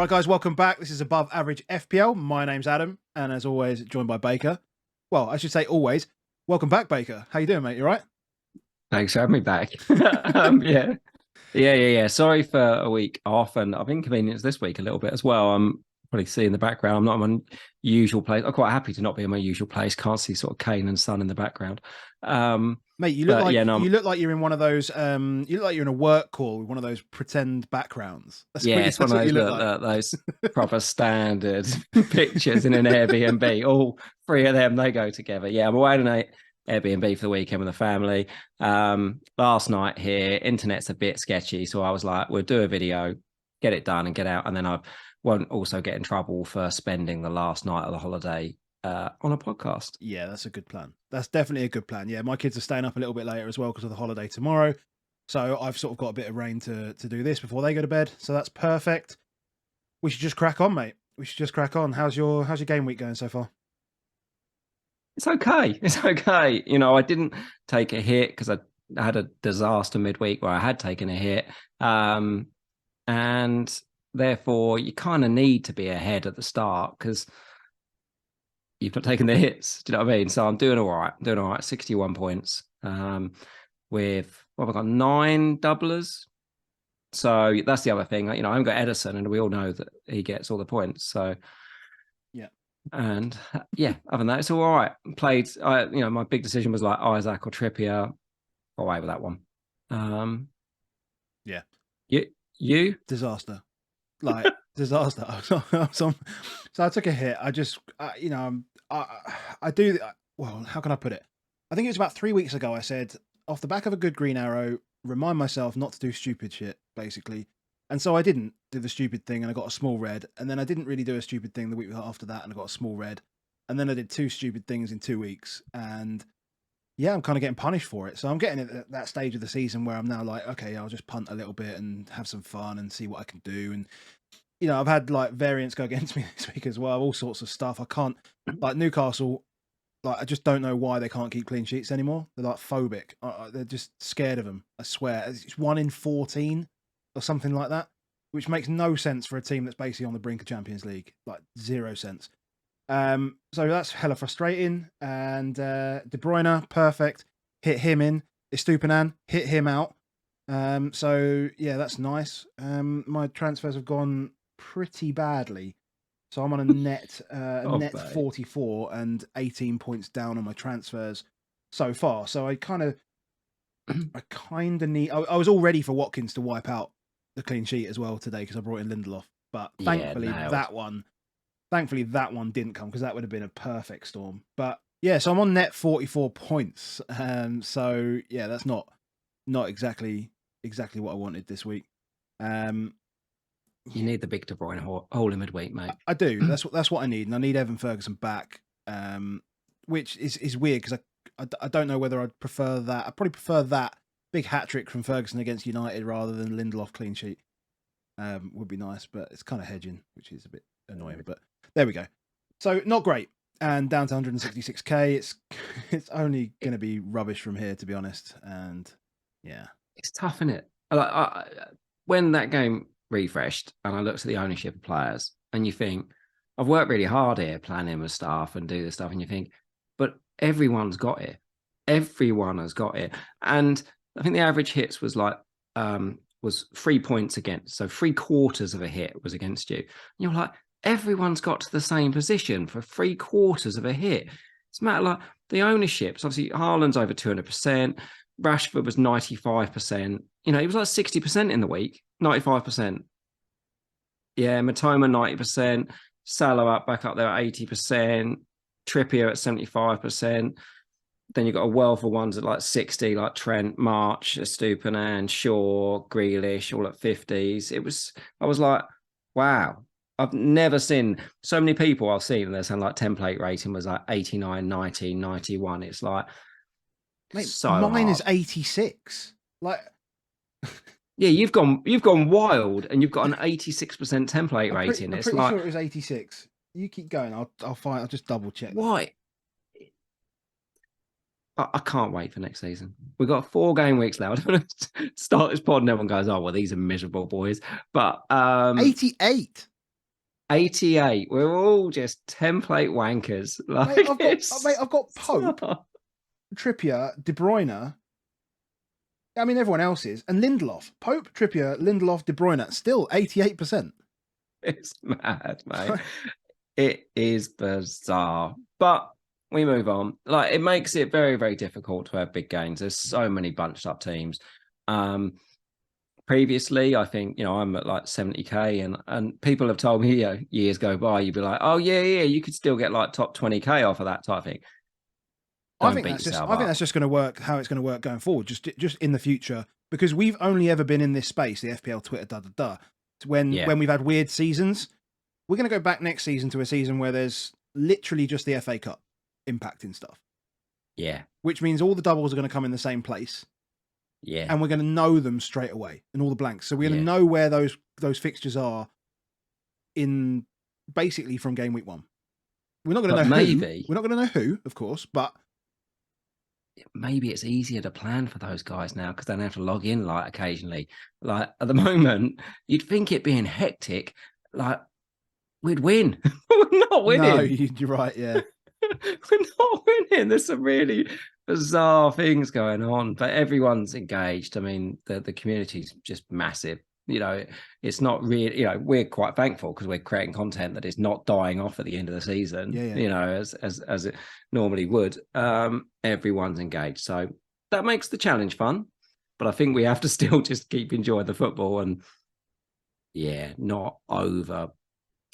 Right, guys, welcome back. This is Above Average FPL. My name's Adam, and as always, joined by Baker. Well, I should say always. Welcome back, Baker. How you doing, mate? You all right? Thanks for having me back. Yeah. Sorry for a week off, and I've inconvenienced this week a little bit as well. I'm probably see in the background. I'm not in my usual place. I'm quite happy to not be in my usual place. Can't see sort of Kane and Son in the background. Mate, you look like you're in one of those. You look like you're in a work call with one of those pretend backgrounds. It's one of those proper standard pictures in an Airbnb. All three of them, they go together. Yeah, I'm away tonight. Airbnb for the weekend with the family. Last night here, internet's a bit sketchy, so I was like, we'll do a video, get it done and get out, and then I won't also get in trouble for spending the last night of the holiday on a podcast. Yeah, that's a good plan. That's definitely a good plan. Yeah, my kids are staying up a little bit later as well because of the holiday tomorrow, so I've sort of got a bit of rain to do this before they go to bed, so that's perfect. We should just crack on, mate. We should just crack on. How's your game week going so far? It's okay. It's okay. You know, I didn't take a hit because I had a disaster midweek where I had taken a hit. And therefore, you kind of need to be ahead at the start because you've not taken the hits. Do you know what I mean? So I'm doing all right. 61 points with, what have I got, 9 doublers. So that's the other thing. You know, I haven't got Edison, and we all know that he gets all the points. So and other than that, it's all right. Played, my big decision was like Isaac or Trippier. Away with that one. You disaster, like disaster. So I took a hit. I just, I do. Well, how can I put it? I think it was about 3 weeks ago. I said off the back of a good green arrow, remind myself not to do stupid shit, basically. And so I didn't do the stupid thing and I got a small red. And then I didn't really do a stupid thing the week after that and I got a small red. And then I did 2 stupid things in 2 weeks. And yeah, I'm kind of getting punished for it. So I'm getting at that stage of the season where I'm now like, okay, I'll just punt a little bit and have some fun and see what I can do. And, you know, I've had like variants go against me this week as well, all sorts of stuff. I can't, like Newcastle, like I just don't know why they can't keep clean sheets anymore. They're like phobic. They're just scared of them. I swear. It's 1 in 14. Or something like that, which makes no sense for a team that's basically on the brink of Champions League, like 0 sense. So that's hella frustrating. And De Bruyne, perfect, hit him in. Estupinan, hit him out. So yeah, that's nice. My transfers have gone pretty badly, so I'm on a net net 44 and 18 points down on my transfers so far. So I kind of need. I was all ready for Watkins to wipe out the clean sheet as well today because I brought in Lindelof, but thankfully that one didn't come because that would have been a perfect storm. But yeah, so I'm on net 44 points. So yeah, that's not exactly what I wanted this week. You need the big De Bruyne hole in midweek, mate. I do. That's what I need, and I need Evan Ferguson back, which is weird because I don't know whether I'd prefer that. I probably prefer that big hat trick from Ferguson against United rather than Lindelof clean sheet. Would be nice, but it's kind of hedging, which is a bit annoying. But there we go. So not great, and down to 166k. It's only going to be rubbish from here, to be honest. And yeah, it's tough, isn't it? Like when that game refreshed, and I looked at the ownership of players, and you think, I've worked really hard here, planning with staff and do this stuff, and you think, but everyone's got it. Everyone has got it, and I think the average hits was like was 3 points against, so 3/4 of a hit was against you. And you're like, everyone's got to the same position for 3/4 of a hit. It's a matter like the ownerships. Obviously, Haaland's over 200%. Rashford was 95%. You know, he was like 60% in the week, 95%. Yeah, Matoma 90%. Salah back up there at 80%. Trippier at 75%. Then you've got a wealth of ones at like 60, like Trent, March, Estupinan, Shaw, Grealish, all at 50s. I was like, wow. I've never seen so many people I've seen, and they're saying like template rating was like 89, 90, 91. It's like, mate, so mine hard. is 86. Like, yeah, you've gone wild, and you've got an 86% template rating. I'm pretty sure it was 86. You keep going. I'll find. I'll just double check. Why? I can't wait for next season. We've got 4 game weeks now. I don't want to start this pod and everyone goes, oh, well, these are miserable boys. But 88. 88. We're all just template wankers. Like I've got Pope, Trippier, De Bruyne. I mean, everyone else is, and Lindelof. Pope, Trippier, Lindelof, De Bruyne. Still 88%. It's mad, mate. It is bizarre, but we move on. Like, it makes it very, very difficult to have big games. There's so many bunched up teams. Previously, I think, I'm at like 70k, and people have told me, years go by, you'd be like, oh yeah, you could still get like top 20k off of that type of thing. I think that's just going to work how it's going to work going forward, just in the future, because we've only ever been in this space, the FPL Twitter when we've had weird seasons. We're going to go back next season to a season where there's literally just the FA Cup impacting stuff. Yeah. Which means all the doubles are going to come in the same place. Yeah. And we're going to know them straight away, and all the blanks. So we're going to know where those fixtures are in basically from game week 1. We're not going to know who. We're not going to know who, of course, but maybe it's easier to plan for those guys now because they don't have to log in like occasionally. Like at the moment, you'd think it being hectic, like we'd win. We're not winning. No, you're right. Yeah, we're not winning. There's some really bizarre things going on, but everyone's engaged. I mean, the community's just massive. It's not really, we're quite thankful because we're creating content that is not dying off at the end of the season, as it normally would. Everyone's engaged. So that makes the challenge fun, but I think we have to still just keep enjoying the football and not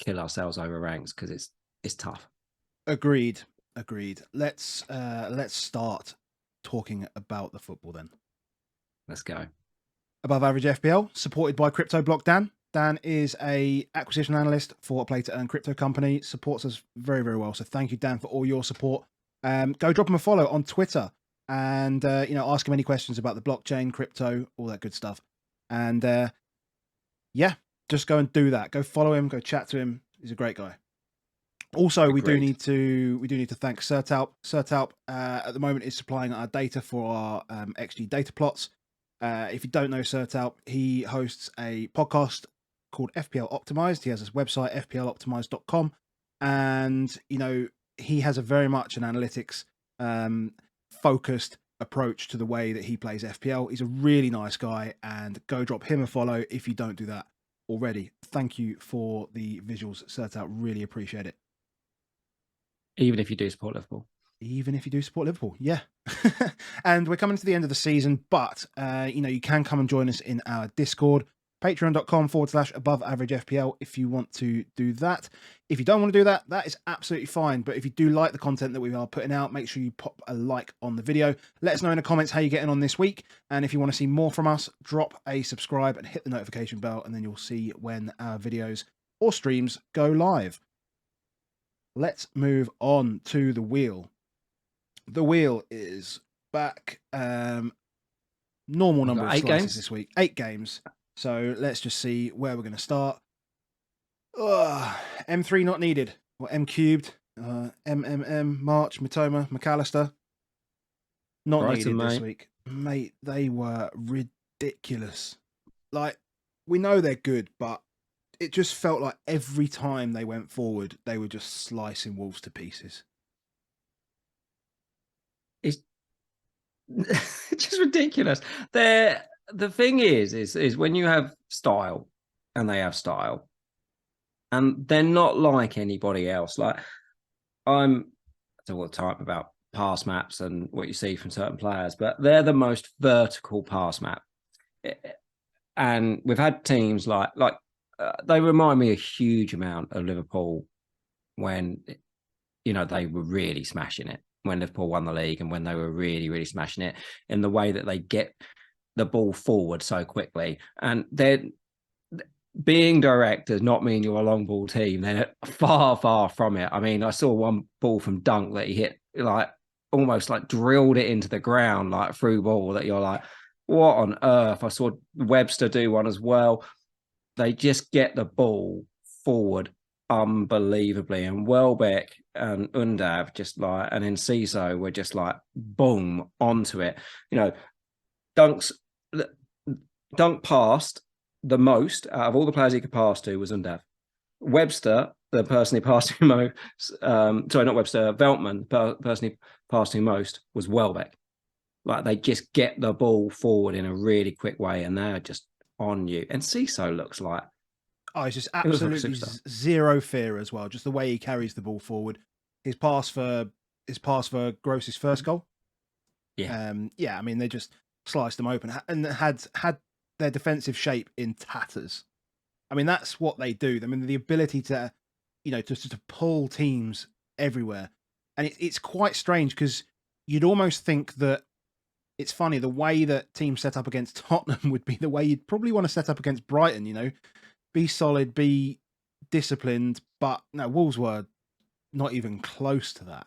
kill ourselves over ranks because it's tough. Agreed. Let's start talking about the football then. Let's go. Above Average FPL, supported by Crypto Block Dan. Dan is a acquisition analyst for a play to earn crypto company. Supports us very, very well. So thank you, Dan, for all your support. Go drop him a follow on Twitter and ask him any questions about the blockchain, crypto, all that good stuff. And just go and do that. Go follow him. Go chat to him. He's a great guy. Also, we do need to thank Sertalp. Sertalp at the moment is supplying our data for our XG data plots. If you don't know Sertalp, he hosts a podcast called FPL Optimized. He has his website, fploptimized.com. And, he has a very much an analytics focused approach to the way that he plays FPL. He's a really nice guy, and go drop him a follow if you don't do that already. Thank you for the visuals, Sertalp. Really appreciate it. Even if you do support Liverpool. Yeah. And we're coming to the end of the season, but you can come and join us in our Discord, patreon.com/aboveaveragefpl if you want to do that. If you don't want to do that, that is absolutely fine. But if you do like the content that we are putting out, make sure you pop a like on the video. Let us know in the comments how you're getting on this week. And if you want to see more from us, drop a subscribe and hit the notification bell, and then you'll see when our videos or streams go live. Let's move on to the wheel. The wheel is back. Normal number of slices this week. 8 games. So let's just see where we're going to start. M3 not needed. Or M cubed. MMM, March, Matoma, McAllister. Not brighton, needed this week. Mate, they were ridiculous. Like, we know they're good, but it just felt like every time they went forward, they were just slicing Wolves to pieces. It's just ridiculous. The thing is when you have style, and they have style, and they're not like anybody else. Like, I talk all the time about pass maps and what you see from certain players, but they're the most vertical pass map. And we've had teams like they remind me a huge amount of Liverpool when, they were really smashing it, when Liverpool won the league, and when they were really, really smashing it in the way that they get the ball forward so quickly. And they're being direct does not mean you're a long ball team. They're far, far from it. I mean, I saw one ball from Dunk that he hit, almost drilled it into the ground, through ball, that you're like, what on earth? I saw Webster do one as well. They just get the ball forward unbelievably. And Welbeck and Undav and then Ciso were just boom onto it. Dunk passed the most out of all the players he could pass to was Undav. Webster, the person he passed to most, sorry, not Webster, Veltman, the person he passed to most was Welbeck. Like they just get the ball forward in a really quick way, and they're just on you. And Ciso looks like it's just he looks like a absolutely superstar. zero fear as well. Just the way he carries the ball forward. His pass for Gross's first goal. Yeah, I mean, they just sliced them open and had their defensive shape in tatters. I mean, that's what they do. I mean, the ability to, to pull teams everywhere, and it's quite strange because you'd almost think that it's funny the way that teams set up against Tottenham would be the way you'd probably want to set up against Brighton. Be solid, be disciplined, but no, Wolves were not even close to that.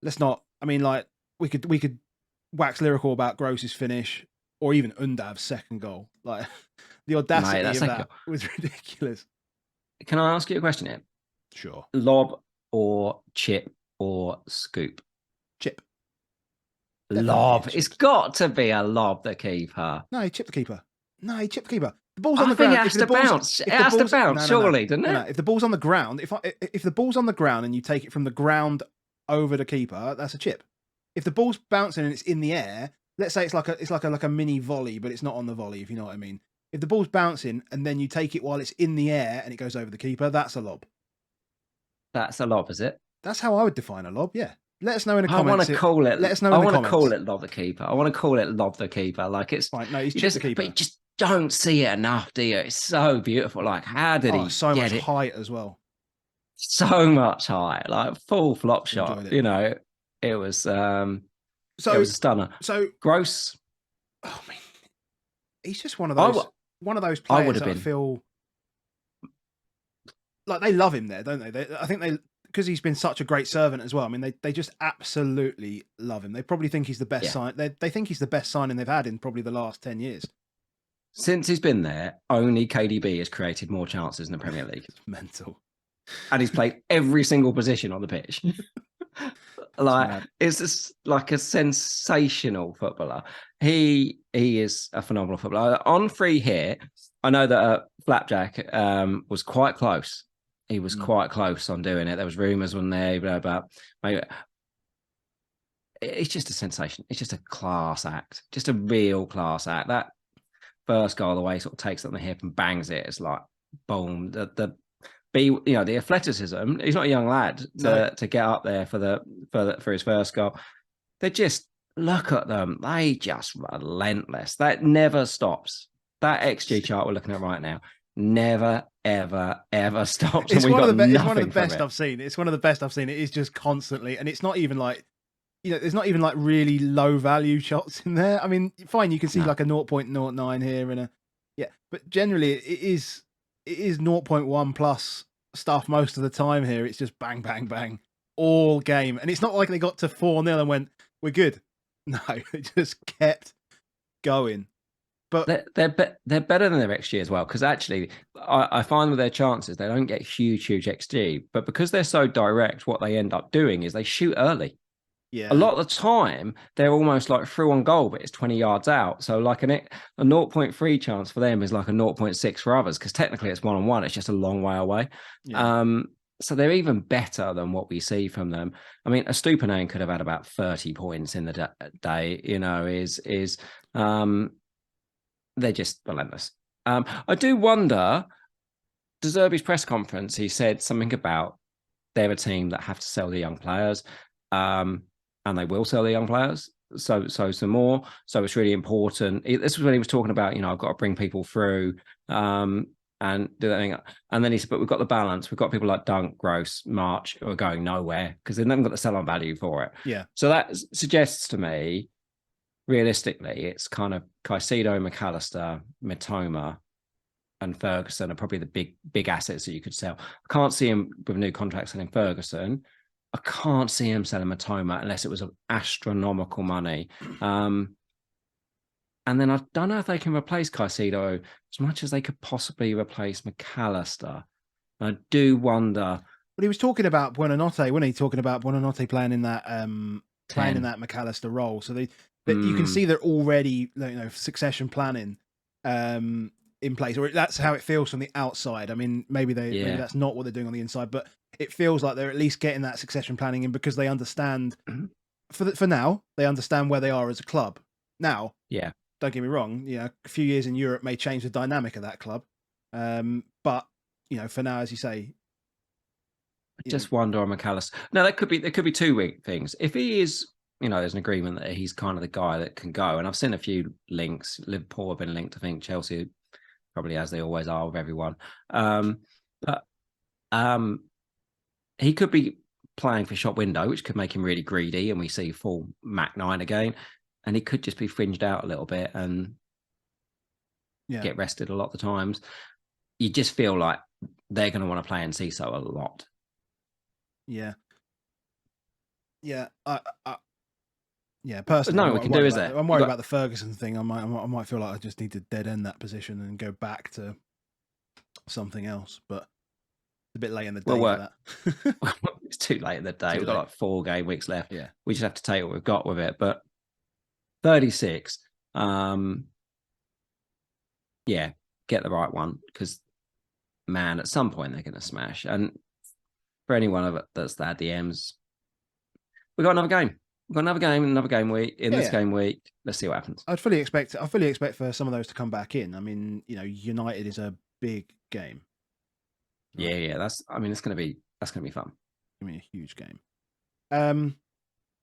Let's not. I mean, like we could wax lyrical about Gross's finish or even Undav's second goal. Like the audacity mate, of that was ridiculous. Can I ask you a question here? Sure. Lob or chip or scoop? Chip. Lob. It's got to be a lob, the keeper. No, he chipped the keeper. No, he chipped the keeper. The ball's I on the think ground. it has to bounce. It has to bounce, surely, doesn't it? No. If the ball's on the ground, if the ball's on the ground and you take it from the ground over the keeper, that's a chip. If the ball's bouncing and it's in the air, let's say it's like a mini volley, but it's not on the volley, if you know what I mean. If the ball's bouncing and then you take it while it's in the air and it goes over the keeper, that's a lob. That's a lob, is it? That's how I would define a lob. Yeah. Let us know in the comments. I want to call it. Let us know in the comments. I want to call it lob the keeper. I want to call it lob the keeper. Like it's right. No, he's just the keeper. But you just don't see it enough, do you? It's so beautiful. Like how did he so get much height as well? So much height, like full flop shot. It was it was a stunner. So Gross. Oh man, he's just one of those players that I feel like they love him there, don't they? I think because he's been such a great servant as well. I mean, they just absolutely love him. They probably think he's the best sign. They think he's the best signing they've had in probably the last 10 years. Since he's been there, only KDB has created more chances in the Premier League. It's mental. And he's played every single position on the pitch. It's just like a sensational footballer. He is a phenomenal footballer. On free hit, I know that Flapjack was quite close. He was quite close on doing it. There was rumours on there about maybe. It's just a sensation. It's just a class act. Just a real class act. That first goal, the way he sort of takes it on the hip and bangs it, it's like boom. The athleticism. He's not a young lad to get up there for his first goal. They just look at them. They just relentless. That never stops. That XG chart we're looking at right now never, ever, ever stops. It's one of the best I've seen. It's one of the best I've seen. It is just constantly, and it's not even like, there's not even like really low value shots in there. I mean, fine, you can see like a 0.09 here and but generally it is 0.1 plus stuff most of the time here. It's just bang, bang, bang all game. And it's not like they got to 4-0 and went, we're good. No, it just kept going. But they're better than their XG as well, because actually I find with their chances, they don't get huge XG, but because they're so direct, what they end up doing is they shoot early. Yeah. A lot of the time, they're almost like through on goal, but it's 20 yards out. So like a 0.3 chance for them is like a 0.6 for others, because technically it's 1-on-1. It's just a long way away. Yeah. So they're even better than what we see from them. I mean, a Stupinan could have had about 30 points in the day, they're just relentless. I do wonder, De Zerbi's press conference, he said something about they're a team that have to sell the young players. And they will sell the young players. So some more. So it's really important. This was when he was talking about, I've got to bring people through and do that thing. And then he said, but we've got the balance. We've got people like Dunk, Gross, March who are going nowhere because they haven't got the sell-on value for it. Yeah. So that suggests to me, realistically, it's kind of Caicedo, McAllister, Mitoma, and Ferguson are probably the big assets that you could sell. I can't see him with a new contract selling Ferguson. I can't see him selling Mitoma unless it was astronomical money. And then I don't know if they can replace Caicedo as much as they could possibly replace McAllister. I do wonder. But he was talking about Buonanotte, wasn't he? Talking about Buonanotte playing in that McAllister role. So you can see they're already succession planning in in place, or that's how it feels from the outside. I mean, maybe that's not what they're doing on the inside, but it feels like they're at least getting that succession planning in because they understand. For now, they understand where they are as a club. Now, yeah, don't get me wrong. A few years in Europe may change the dynamic of that club, but for now, as you say, I just wonder on McAllister. No, there could be two things. If he is, there's an agreement that he's kind of the guy that can go. And I've seen a few links. Liverpool have been linked. I think Chelsea probably, as they always are with everyone. But he could be playing for shop window, which could make him really greedy, and we see full Mac 9 again. And he could just be fringed out a little bit and get rested a lot of the times. You just feel like they're going to want to play Enciso a lot. Yeah. Personally, no, we can do is that I'm worried about the Ferguson thing. I might feel like I just need to dead end that position and go back to something else. But it's a bit late in the day for that. It's too late in the day. We've got like 4 game weeks left. Yeah, we just have to take what we've got with it. But 36, get the right one, because man, at some point they're going to smash. And for anyone of it that's had the M's, we've got another game. We've got another game week. In this game week, let's see what happens. I fully expect for some of those to come back in. I mean, United is a big game. Yeah. That's going to be fun. I mean, a huge game.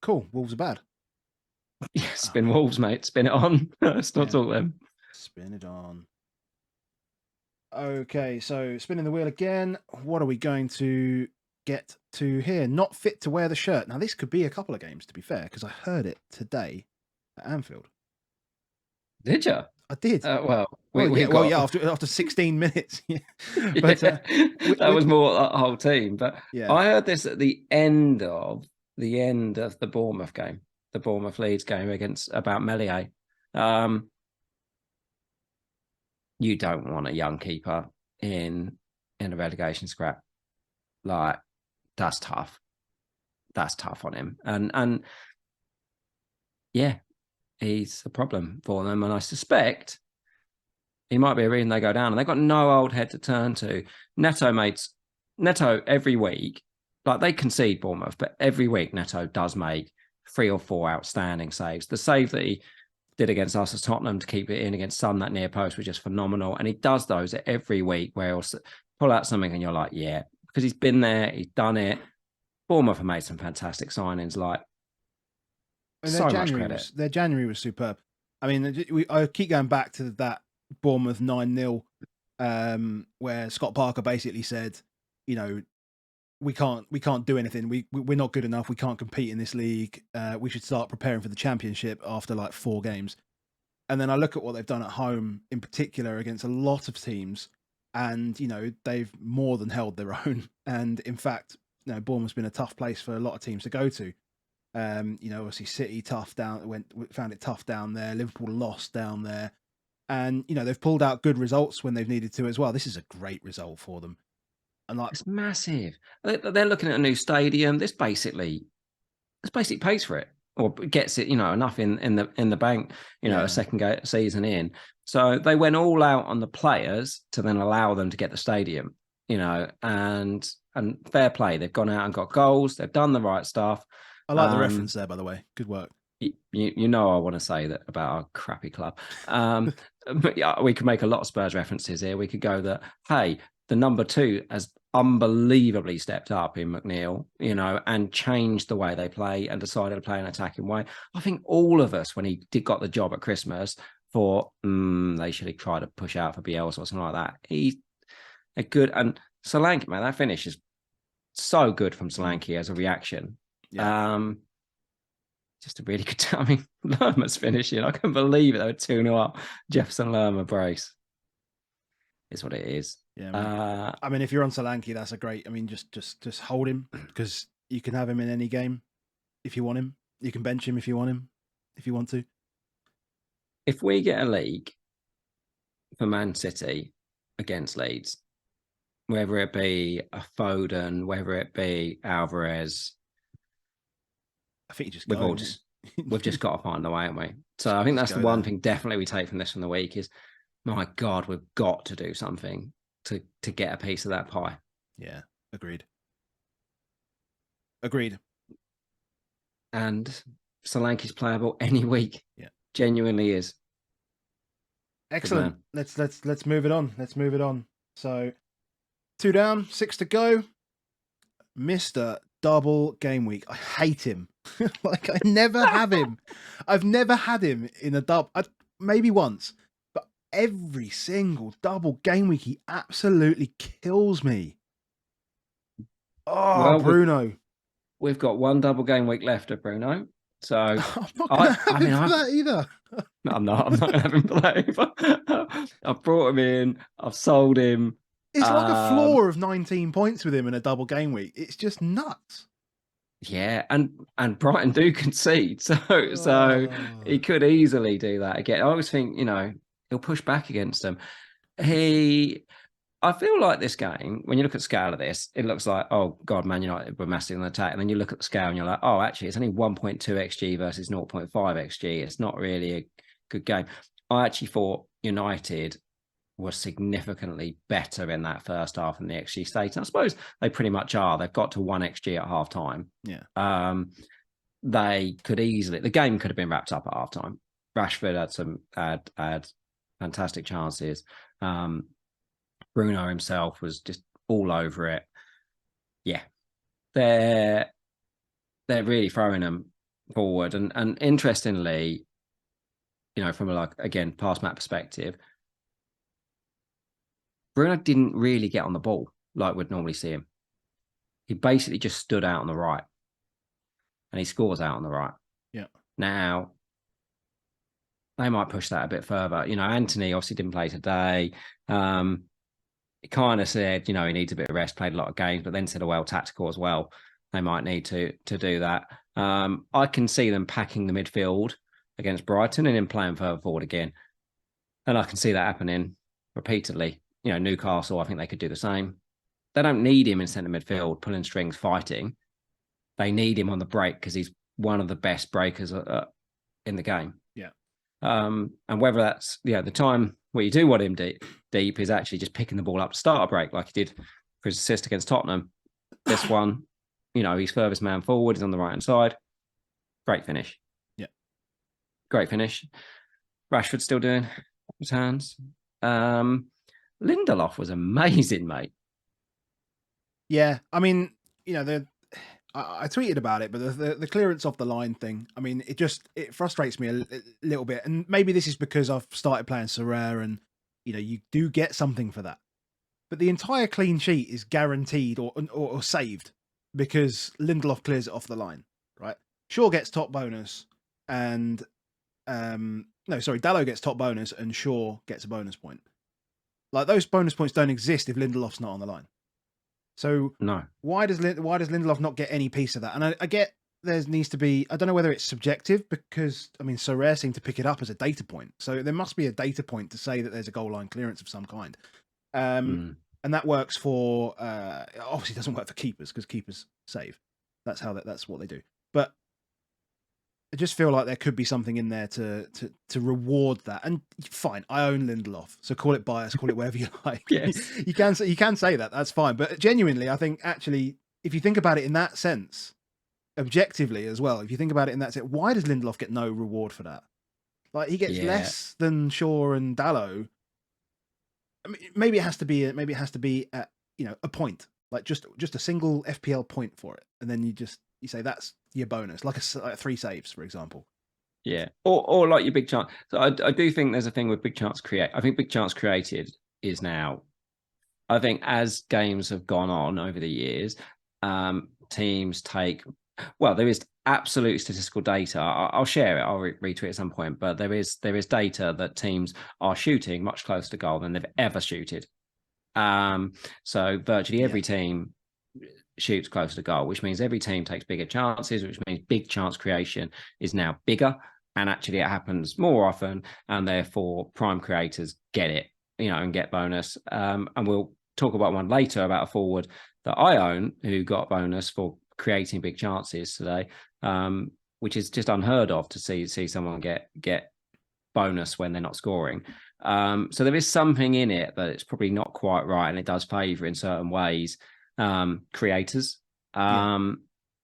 Cool. Wolves are bad. Yeah, spin Wolves, mate. Spin it on. Let's not talk them. Spin it on. Okay, so spinning the wheel again. What are we going to get to here? Not fit to wear the shirt. Now, this could be a couple of games, to be fair, because I heard it today at Anfield. Did you? I did. After 16 minutes. But that was more a whole team. But I heard this at the end of the Bournemouth game, the Bournemouth Leeds game about Melier. You don't want a young keeper in a relegation scrap. Like, that's tough. That's tough on him. And yeah, he's a problem for them. And I suspect he might be a reason they go down. And they've got no old head to turn to. Neto every week, like, they concede Bournemouth, but every week Neto does make 3 or 4 outstanding saves. The save that he did against us as Tottenham to keep it in against Sun, that near post, was just phenomenal. And he does those every week where he'll pull out something and you're like, yeah, because he's been there, he's done it. Bournemouth have made some fantastic signings. Like, so much credit. Their January was superb. I mean, I keep going back to that Bournemouth 9-0, where Scott Parker basically said, we can't do anything. We're not good enough. We can't compete in this league. We should start preparing for the Championship after like 4 games. And then I look at what they've done at home, in particular against a lot of teams, and they've more than held their own. And in fact, Bournemouth's been a tough place for a lot of teams to go to. Obviously City found it tough down there. Liverpool lost down there, and they've pulled out good results when they've needed to as well. This is a great result for them. And it's massive. They're looking at a new stadium. This basically pays for it, or gets it, enough in the bank. A second season in. So they went all out on the players to then allow them to get the stadium. And fair play. They've gone out and got goals. They've done the right stuff. I like the reference there, by the way. Good work. I want to say that about our crappy club. But yeah, we could make a lot of Spurs references here. We could go that, hey, the number 2 has unbelievably stepped up in McNeil, and changed the way they play and decided to play an attacking way. I think all of us, when he got the job at Christmas, thought they should have tried to push out for Bielsa or something like that. He's a good, and Solanke, man, that finish is so good from Solanke as a reaction. Yeah. Just a really good. I mean, Lerma's finishing. I can't believe it. They were 2-0 up. Jefferson Lerma brace. Is what it is. Yeah. I mean, if you're on Solanke, that's a great. I mean, just hold him, because you can have him in any game if you want him. You can bench him if you want him, if you want to. If we get a league for Man City against Leeds, whether it be a Foden, whether it be Alvarez, I think you just we've just got to find a way, haven't we? So I think that's the one thing definitely we take from this from the week is my God, we've got to do something to get a piece of that pie. Yeah, agreed. Agreed. And Solanke's playable any week. Yeah, genuinely is. excellent. Let's move it on. Let's move it on. So 2 down, 6 to go. Mr. Double Game Week. I hate him. Like, I never have him. I've never had him in a double. Maybe once, but every single double game week, he absolutely kills me. Oh, Well, Bruno. We've got one double game week left of Bruno. So I'm not going to have him for that either. I'm not going to have him play. I've brought him in. I've sold him. It's like a floor of 19 points with him in a double game week. It's just nuts. Yeah, and Brighton do concede, so he could easily do that again. I always think, he'll push back against them. I feel like this game, when you look at the scale of this, it looks like, oh God, Man United were massive on the attack, and then you look at the scale and you're like, oh, actually, it's only 1.2 xG versus 0.5 xG. It's not really a good game. I actually thought United was significantly better in that first half than the XG state. And I suppose they pretty much are. They've got to 1 XG at half time. Yeah. They could easily, the game could have been wrapped up at half time. Rashford had fantastic chances. Bruno himself was just all over it. Yeah. They're really throwing them forward. And interestingly, from again, pass map perspective, Bruno didn't really get on the ball like we'd normally see him. He basically just stood out on the right. And he scores out on the right. Yeah. Now, they might push that a bit further. Anthony obviously didn't play today. He kind of said, he needs a bit of rest, played a lot of games, but then said, well, tactical as well. They might need to do that. I can see them packing the midfield against Brighton and then playing further forward again. And I can see that happening repeatedly. Newcastle, I think they could do the same. They don't need him in centre midfield, pulling strings, fighting. They need him on the break because he's one of the best breakers in the game. Yeah. And whether that's, the time where you do want him deep is actually just picking the ball up to start a break, like he did for his assist against Tottenham. This one, he's furthest man forward, he's on the right-hand side. Great finish. Yeah. Great finish. Rashford still doing his hands. Lindelof was amazing, mate. Yeah, I mean, I tweeted about it, but the clearance off the line thing, I mean, it frustrates me a little bit. And maybe this is because I've started playing Sorare and, you do get something for that. But the entire clean sheet is guaranteed or saved because Lindelof clears it off the line, right? Shaw gets top bonus and, Dalot gets top bonus and Shaw gets a bonus point. Like, those bonus points don't exist if Lindelof's not on the line. So no, why does Lindelof not get any piece of that? And I get there needs to be, I don't know whether it's subjective because, I mean, Sorare seemed to pick it up as a data point. So there must be a data point to say that there's a goal line clearance of some kind. And that works for, obviously doesn't work for keepers because keepers save. That's what they do. But I just feel like there could be something in there to reward that. And fine, I own Lindelof, so call it bias, call it whatever you like. Yes. You can say that. That's fine. But genuinely, I think actually, if you think about it in that sense, objectively as well, if you think about it in that sense, why does Lindelof get no reward for that? Like, he gets less than Shaw and Dalot. I mean, maybe it has to be at a point, like just a single FPL point for it, and then you say that's your bonus, like 3 saves, for example. Yeah, or like your big chance. So I do think there's a thing with big chance create. I think big chance created is now. I think as games have gone on over the years, teams take. Well, there is absolute statistical data. I'll share it. I'll retweet at some point. But there is data that teams are shooting much closer to goal than they've ever shooted. So virtually every team shoots closer to goal, which means every team takes bigger chances, which means big chance creation is now bigger, and actually it happens more often, and therefore prime creators get it, and get bonus. And we'll talk about one later about a forward that I own who got bonus for creating big chances today, which is just unheard of to see someone get bonus when they're not scoring. So there is something in it that it's probably not quite right, and it does favour in certain ways creators Yeah.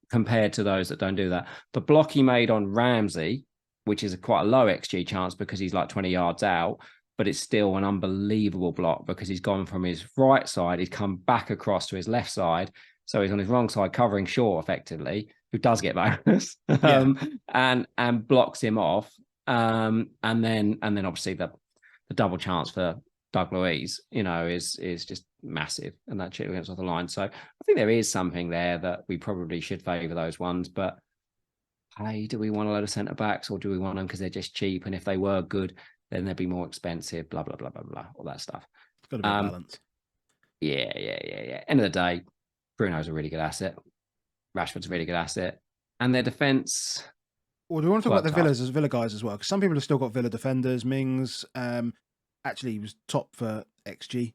compared to those that don't do that. The block he made on Ramsey, which is quite a low XG chance because he's like 20 yards out, but it's still an unbelievable block because he's gone from his right side, he's come back across to his left side. So he's on his wrong side, covering Shaw effectively, who does get bonus, Yeah. and blocks him off. And then obviously the double chance for Doug Luiz, is just massive, and that chip against off the line. So I think there is something there that we probably should favour those ones. But hey, do we want a load of centre backs, or do we want them because they're just cheap? And if they were good, then they'd be more expensive. Blah blah blah blah blah, all that stuff. It's got to be a balance. Yeah. End of the day, Bruno's a really good asset. Rashford's a really good asset, and their defence. Well, do we want to talk about the Villa guys as well? Because some people have still got Villa defenders. Mings actually he was top for XG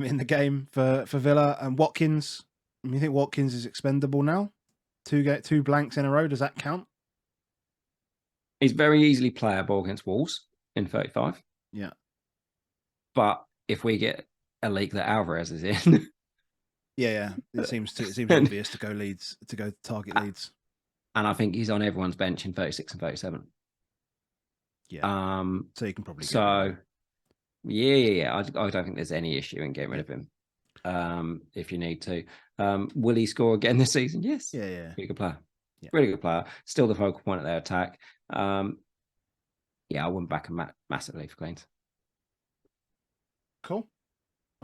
in the game for Villa. And Watkins, you think Watkins is expendable now? Two blanks in a row. Does that count? He's very easily playable against Wolves in 35. Yeah. But if we get a leak that Alvarez is in, yeah, it seems obvious to go target Leeds. And I think he's on everyone's bench in 36 and 37. Yeah. So you can probably get rid of him. Yeah. I don't think there's any issue in getting rid of him. If you need to. Will he score again this season? Yes. Yeah. Really good player. Yeah. Really good player. Still the focal point of their attack. I wouldn't back him massively for cleans. Cool.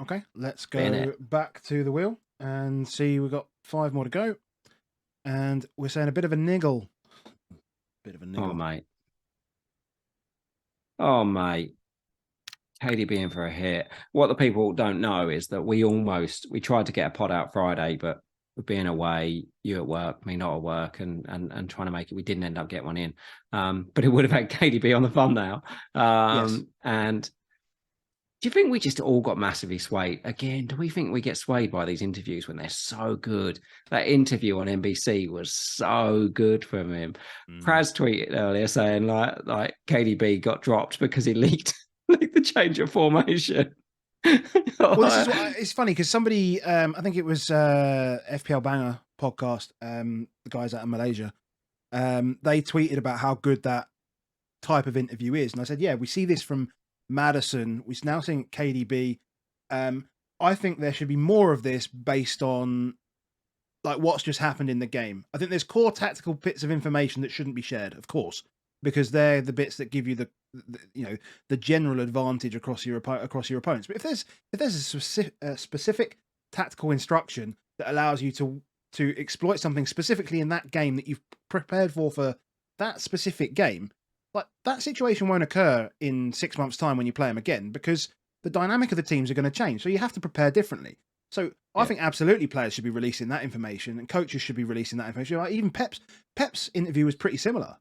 Okay, let's go back to the wheel and see. We've got 5 more to go. And we're saying a bit of a niggle. Oh, mate. KDB in for a hit. What the people don't know is that we tried to get a pod out Friday, but with being away, you at work, me not at work, and trying to make it, we didn't end up getting one in. But it would have had KDB on the thumbnail. Yes. And do you think we just all got massively swayed? Again, do we think we get swayed by these interviews when they're so good? That interview on NBC was so good from him. Praz tweeted earlier saying like KDB got dropped because he leaked the change of formation. Well, it's funny because somebody, I think it was FPL Banger podcast, the guys out of Malaysia, they tweeted about how good that type of interview is. And I said, yeah, we see this from Maddison. We're now seeing KDB. I think there should be more of this based on like what's just happened in the game. I think there's core tactical bits of information that shouldn't be shared, of course, because they're the bits that give you the general advantage across your opponents. But if there's a specific tactical instruction that allows you to exploit something specifically in that game that you've prepared for that specific game, like that situation won't occur in 6 months' time when you play them again, because the dynamic of the teams are going to change. So you have to prepare differently. So I think absolutely players should be releasing that information, and coaches should be releasing that information. Like even Pep's interview was pretty similar.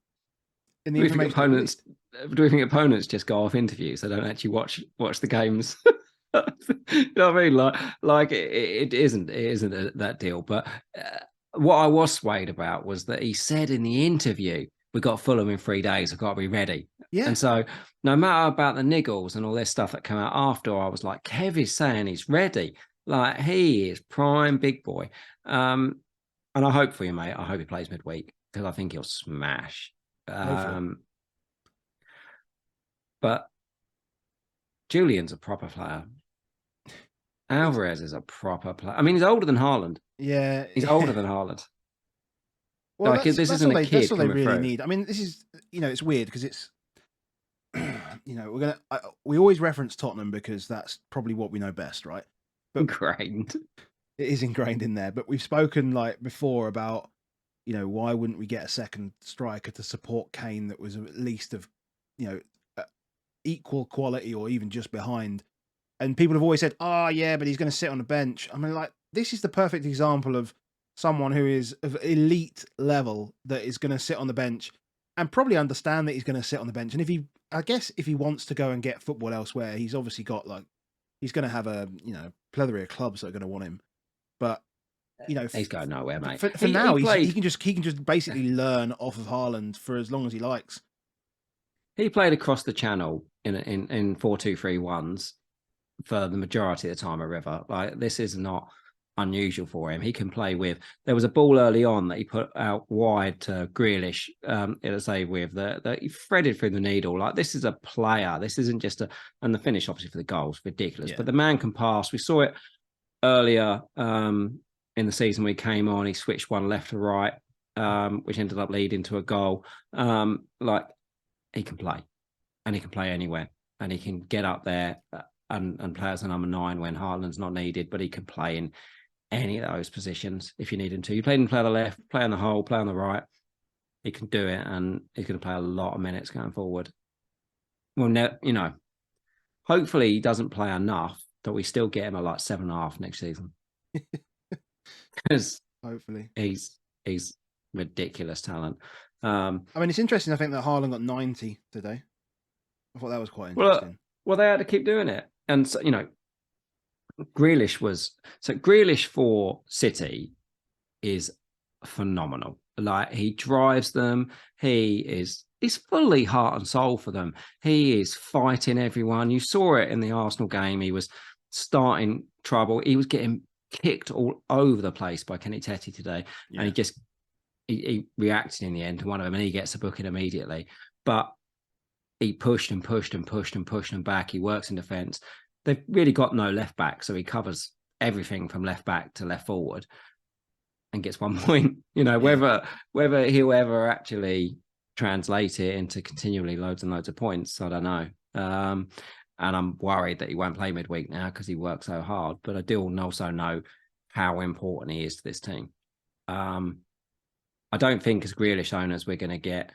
In the Do we think opponents just go off interviews? They don't actually watch the games. You know what I mean? Like it isn't that deal. But what I was swayed about was that he said in the interview, we got Fulham in 3 days. I've got to be ready. Yeah. And so no matter about the niggles and all this stuff that came out after, I was like, Kev is saying he's ready. Like he is prime big boy. And I hope for you, mate. I hope he plays midweek because I think he'll smash. But Julian's a proper player. Alvarez is a proper player. I mean, he's older than Haaland. Yeah. He's older than Haaland. Well, this isn't a kid. That's all they really need. I mean, this is, it's weird because it's, we always reference Tottenham because that's probably what we know best, right? But ingrained. It is ingrained in there. But we've spoken like before about, why wouldn't we get a second striker to support Kane that was at least of, equal quality or even just behind? And people have always said, oh, yeah, but he's going to sit on the bench. I mean, like, this is the perfect example of someone who is of elite level that is going to sit on the bench and probably understand that he's going to sit on the bench. And if he wants to go and get football elsewhere, he's obviously got he's going to have a, plethora of clubs that are going to want him. But, he's going nowhere, mate. For now, he can just basically learn off of Haaland for as long as he likes. he played across the channel in 4-2-3-1s for the majority of the time at River. Like, this is not unusual for him. He can play with. There was a ball early on that he put out wide to Grealish. It'll say with that he threaded through the needle. Like, this is a player. This isn't just a. And the finish, obviously, for the goals, ridiculous. Yeah. But the man can pass. We saw it earlier in the season when he came on. He switched one left to right, which ended up leading to a goal. Like, he can play, and he can play anywhere, and he can get up there and play as a number 9 when Haaland's not needed. But he can play in any of those positions if you need him to. You play him, play on the left, play on the hole, play on the right. He can do it, and he's going to play a lot of minutes going forward. Well, hopefully he doesn't play enough that we still get him at like 7.5 next season. Because hopefully he's ridiculous talent. I mean, it's interesting. I think that Haaland got 90 today. I thought that was quite interesting. Well, they had to keep doing it, and so, Grealish for City is phenomenal. Like, he drives them. He's fully heart and soul for them. He is fighting everyone. You saw it in the Arsenal game. He was starting trouble. He was getting kicked all over the place by Kenny Tetty today. Yeah. And he reacted in the end to one of them, and he gets a booking immediately. But he pushed and pushed and pushed and pushed him back. He works in defence. They've really got no left back, so he covers everything from left back to left forward and gets 1 point. Whether he'll ever actually translate it into continually loads and loads of points, I don't know. And I'm worried that he won't play midweek now because he works so hard. But I do also know how important he is to this team. I don't think as Grealish owners we're going to get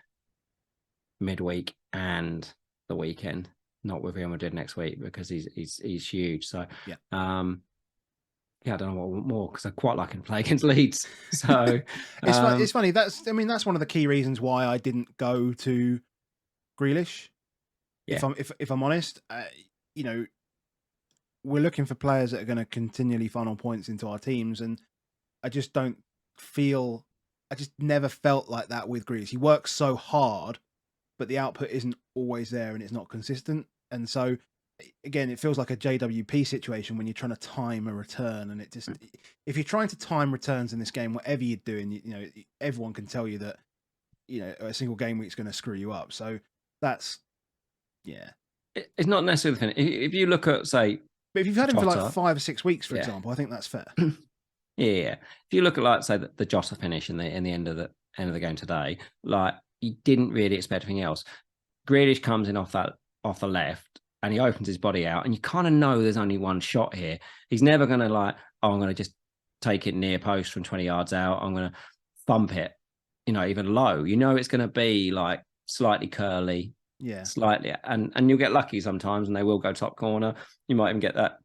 midweek and the weekend, not with Real Madrid next week, because he's huge. So yeah, I don't know what I want more, because I quite like him to play against Leeds. So it's funny. That's one of the key reasons why I didn't go to Grealish. Yeah. If I'm honest, we're looking for players that are going to continually funnel points into our teams, and I just never felt like that with Grealish. He works so hard, but the output isn't always there, and it's not consistent. And so, again, it feels like a JWP situation when you're trying to time a return, and if you're trying to time returns in this game, whatever you're doing, everyone can tell you that, a single game week's going to screw you up. So that's, yeah. It's not necessarily the thing. If you look at, say, but if you've had him for like 5 or 6 weeks, for example, I think that's fair. Yeah. If you look at, like, say, the Jota finish in the end of the game today, like, you didn't really expect anything else. Grealish comes in off the left, and he opens his body out, and you kind of know there's only one shot here. He's never going to I'm going to just take it near post from 20 yards out. I'm going to thump it, even low. It's going to be like slightly curly, slightly, and you'll get lucky sometimes, and they will go top corner. You might even get that,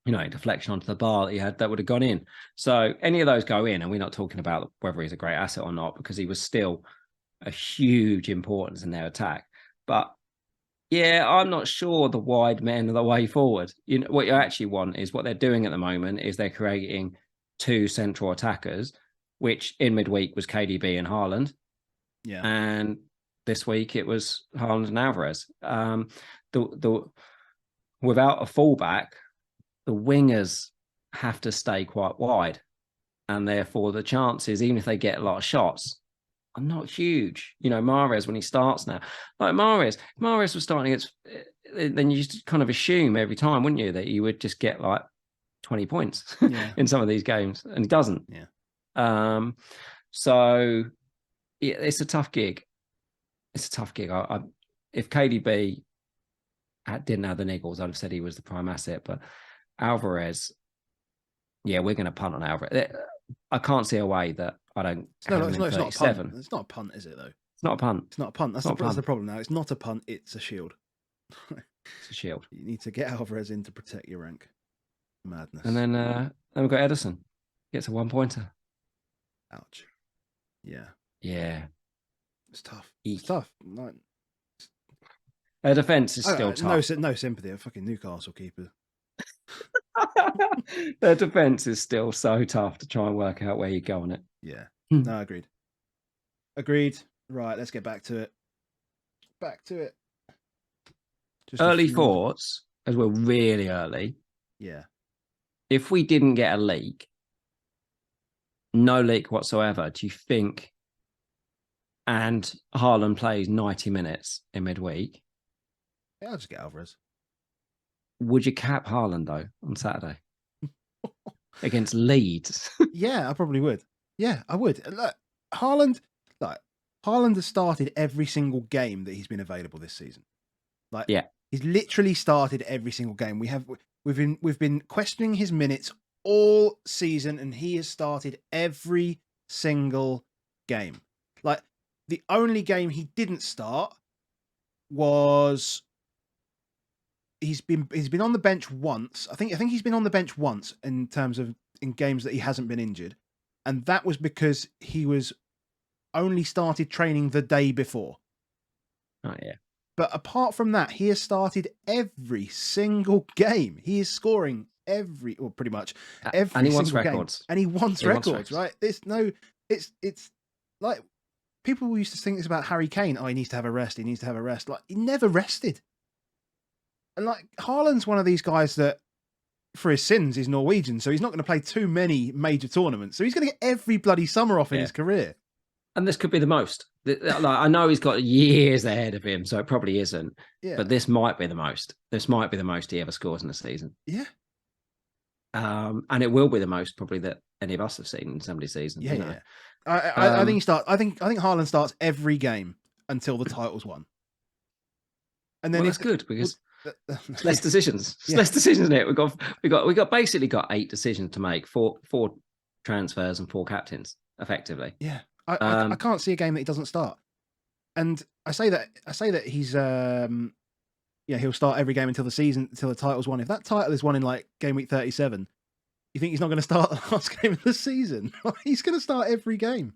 deflection onto the bar that he had that would have gone in. So any of those go in, and we're not talking about whether he's a great asset or not, because he was still a huge importance in their attack. But yeah, I'm not sure the wide men are the way forward. What you actually want is, what they're doing at the moment is they're creating 2 central attackers, which in midweek was KDB and Haaland. Yeah. And this week it was Haaland and Alvarez. Without a fullback, the wingers have to stay quite wide. And therefore the chances, even if they get a lot of shots, are not huge. Mahrez, when he starts now, like Mahrez was starting against, then you just kind of assume every time, wouldn't you, that you would just get like 20 points in some of these games, and he doesn't. Yeah. So it's a tough gig. If KDB didn't have the niggles, I'd have said he was the prime asset. But Alvarez, we're going to punt on Alvarez. I can't see a way that I don't. It's not a punt. It's not a punt, is it, though? It's not a punt. It's not a punt. That's the problem now. It's not a punt. It's a shield. It's a shield. You need to get Alvarez in to protect your rank. Madness. And then we've got Edison. Gets a 1-pointer. Ouch. Yeah. Yeah. It's tough. It's tough. Like, their defense is still tough. No sympathy. A fucking Newcastle keeper. Their defense is still so tough to try and work out where you go on it. Yeah. No, agreed. Right, let's get back to it. back to it. Just a Early few more. thoughts, as we're really early. Yeah. If we didn't get a leak, no leak whatsoever, do you think, and Haaland plays 90 minutes in midweek, Yeah, I'll just get Alvarez. would you cap Haaland, though, on Saturday? Against Leeds? Yeah, I probably would. Yeah, I would. Look, Haaland, like, Haaland has started every single game that he's been available this season. Like, Yeah. he's literally started every single game. We've been questioning his minutes all season, and he has started every single game. Like, the only game he didn't start was he's been on the bench once. I think he's been on the bench once in terms of in games that he hasn't been injured, and that was because he was only started training the day before. Oh, yeah. But apart from that, he has started every single game. He is scoring pretty much every and he wants single records. game. And he wants records, right? It's like people used to think this about Harry Kane. Oh, he needs to have a rest. He needs to have a rest. Like, he never rested. And like, Haaland's one of these guys that, for his sins, he's Norwegian, so he's not going to play too many major tournaments. So he's going to get every bloody summer off in his career. And this could be the most. Like, I know he's got years ahead of him, so it probably isn't. Yeah. But this might be the most. This might be the most he ever scores in a season. Yeah. And it will be the most probably that any of us have seen in somebody's season. Yeah, you know? yeah. I think he starts. I think Haaland starts every game until the title's won. And then it's good because it's less decisions. It's less decisions in it. We got basically got 8 decisions to make, four transfers and 4 captains, effectively. Yeah. I can't see a game that he doesn't start. And I say that he's he'll start every game until the title's won. If that title is won in like game week 37, you think he's not going to start the last game of the season? He's going to start every game.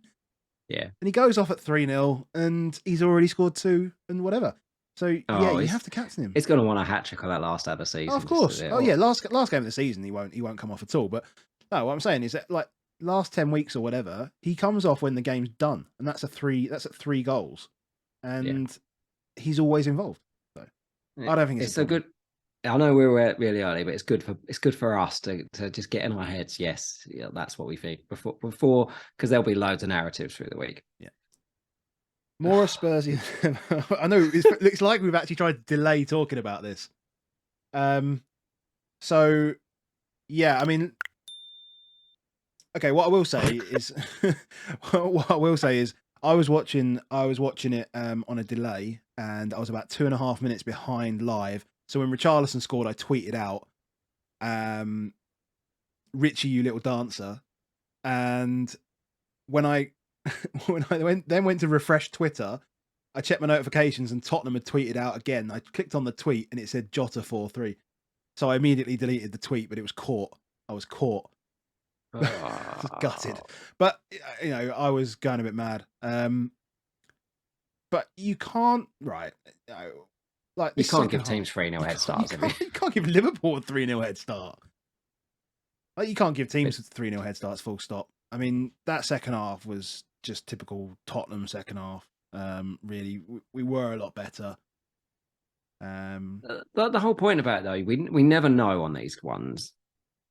Yeah. And he goes off at 3-0 and he's already scored 2 and whatever. So you have to captain him. He's going to want a hat trick on that last ever season. Oh, of course. Last game of the season he won't come off at all. But no, what I'm saying is that like last 10 weeks or whatever, he comes off when the game's done, and that's at 3 goals, and he's always involved. So I don't think it's so good. I know we were really early, but it's good for us to just get in our heads. Yes, that's what we think before because there'll be loads of narratives through the week. Yeah. More Spursy. I know it looks like we've actually tried to delay talking about this. So yeah, I mean, okay. What I will say is, I was watching it on a delay, and I was about 2.5 minutes behind live. So when Richarlison scored, I tweeted out, "Richie, you little dancer," and when I went to refresh Twitter, I checked my notifications and Tottenham had tweeted out again. I clicked on the tweet and it said Jota 4-3. So I immediately deleted the tweet, but it was caught. I was caught. Just gutted. But I was going a bit mad. But you can't, right? Like you can't give teams 3-0 head starts. You can't give Liverpool a 3-0 head start. Like, you can't give teams 3-0 head starts, full stop. I mean, that second half was just typical Tottenham second half. Really, we were a lot better. The whole point about it, though, we never know on these ones.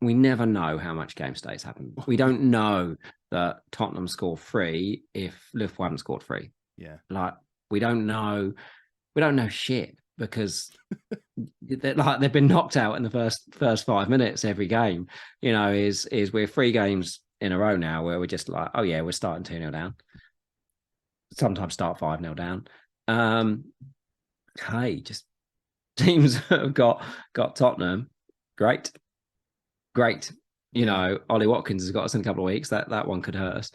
We never know how much game states happen. We don't know that Tottenham score 3 if Liverpool haven't scored 3. Yeah, like we don't know shit because they've been knocked out in the first 5 minutes every game. Is we're 3 games in a row now where we're just like, oh yeah, we're starting 2-0 down. Sometimes start 5-0 down. Hey, just teams have got Tottenham. Great. Ollie Watkins has got us in a couple of weeks. That one could hurt us.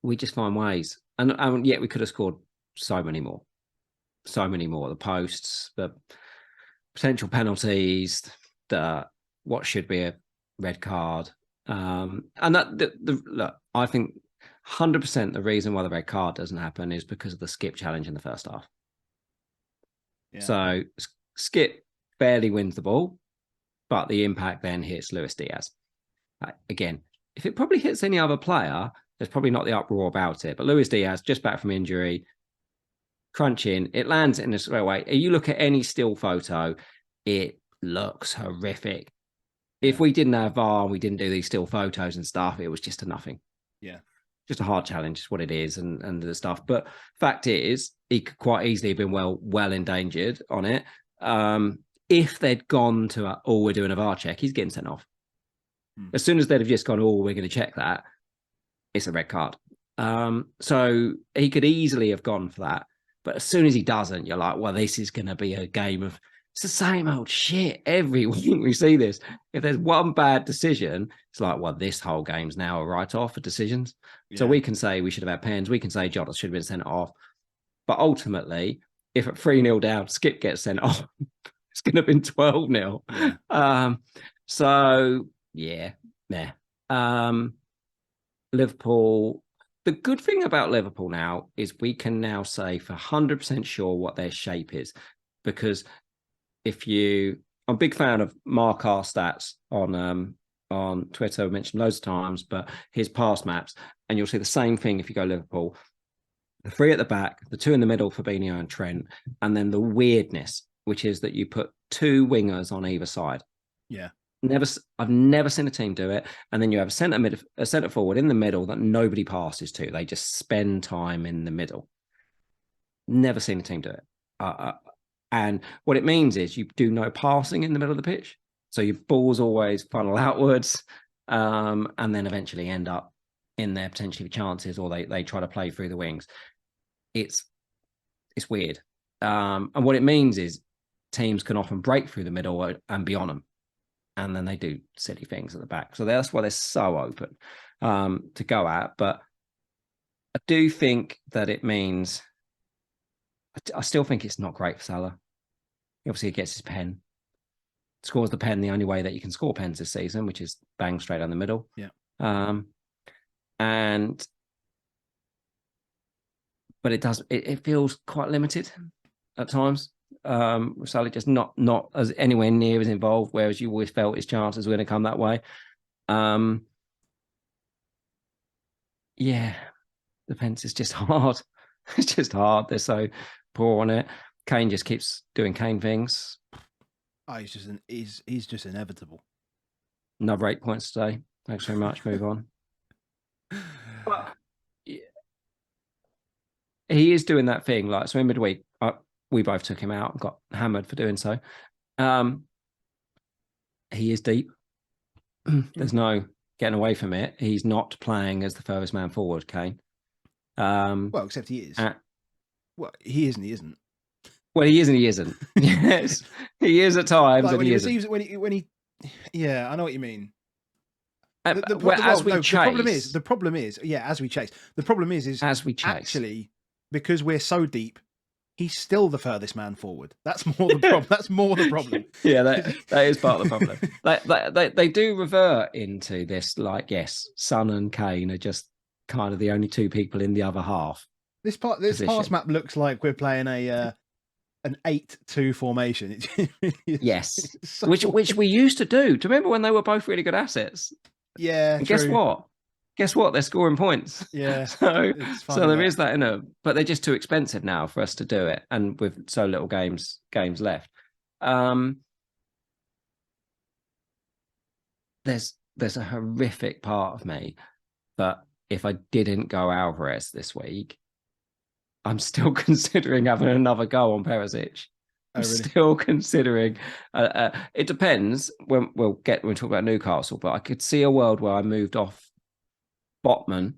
We just find ways, and yet we could have scored so many more. The posts, the potential penalties, what should be a red card, and that look, I think 100% the reason why the red card doesn't happen is because of the Skip challenge in the first half. Yeah. So Skip barely wins the ball, but the impact then hits Luis Diaz. Again, if it probably hits any other player, there's probably not the uproar about it. But Luis Diaz, just back from injury, crunching, it lands in a square way. You look at any still photo, it looks horrific. If we didn't have VAR, we didn't do these still photos and stuff, it was just a nothing. Yeah. Just a hard challenge is what it is, and the stuff. But fact is, he could quite easily have been well endangered on it. If they'd gone to we're doing a VAR check, he's getting sent off. As soon as they'd have just gone, we're going to check that, it's a red card. So he could easily have gone for that. But as soon as he doesn't, you're like, well, this is going to be a game of, it's the same old shit every week. We see this. If there's one bad decision, it's like, well, this whole game's now a write-off for decisions. Yeah. So we can say we should have had pens. We can say Jota should have been sent off. But ultimately, if at 3-0 down, Skip gets sent off, it's going to have been 12-0. Yeah. So, yeah. Liverpool. The good thing about Liverpool now is we can now say for 100% sure what their shape is. Because I'm a big fan of Mark R stats on Twitter, I mentioned loads of times, but his pass maps, and you'll see the same thing if you go Liverpool. The 3 at the back, the 2 in the middle, Fabinho and Trent, and then the weirdness, which is that you put 2 wingers on either side. Yeah. I've never seen a team do it. And then you have a centre forward in the middle that nobody passes to. They just spend time in the middle. Never seen a team do it. And what it means is you do no passing in the middle of the pitch. So your balls always funnel outwards, and then eventually end up in their potentially chances, or they try to play through the wings. It's weird. And what it means is teams can often break through the middle and be on them. And then they do silly things at the back. So that's why they're so open to go at. But I do think that it means, I still think it's not great for Salah. Obviously, he gets his pen, scores the pen the only way that you can score pens this season, which is bang straight down the middle. Yeah. But it feels quite limited at times. Salah just not as anywhere near as involved, whereas you always felt his chances were going to come that way. Yeah, defense is just hard. It's just hard. They're so poor on it. Kane just keeps doing Kane things. Oh, he's just inevitable. Another 8 points today. Thanks very much. Move on. But yeah, he is doing that thing. Like, so in midweek, we both took him out and got hammered for doing so. He is deep. There's no getting away from it. He's not playing as the furthest man forward, Kane. Well, except he is. Well, he is and he isn't. Well, he is and he isn't. Yes, he is at times, like and when he receives isn't. when he. Yeah, I know what you mean. The problem is, yeah, as we chase. The problem is as we chase. Actually, because we're so deep, he's still the furthest man forward. That's more the problem. That's more the problem. Yeah, that is part of the problem. They do revert into this, like, yes, Son and Kane are just kind of the only 2 people in the other half. This pass map looks like we're playing an 8-2 formation. Yes, so... which we used to do. Do you remember when they were both really good assets? Yeah. And guess what? They're scoring points. Yeah. So there is that in it, but they're just too expensive now for us to do it, and with so little games left. There's a horrific part of me that if I didn't go Alvarez this week, I'm still considering having another go on Perisic. I'm still considering. It depends when we'll talk about Newcastle, but I could see a world where I moved off Botman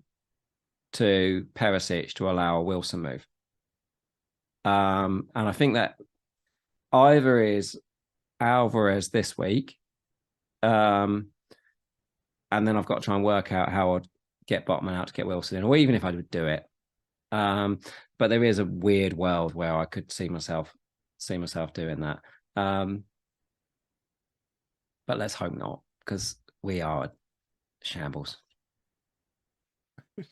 to Perisic to allow a Wilson move. And I think that either is Alvarez this week, and then I've got to try and work out how I'd get Botman out to get Wilson in, or even if I would do it. But there is a weird world where I could see myself doing that. But let's hope not, because we are shambles. We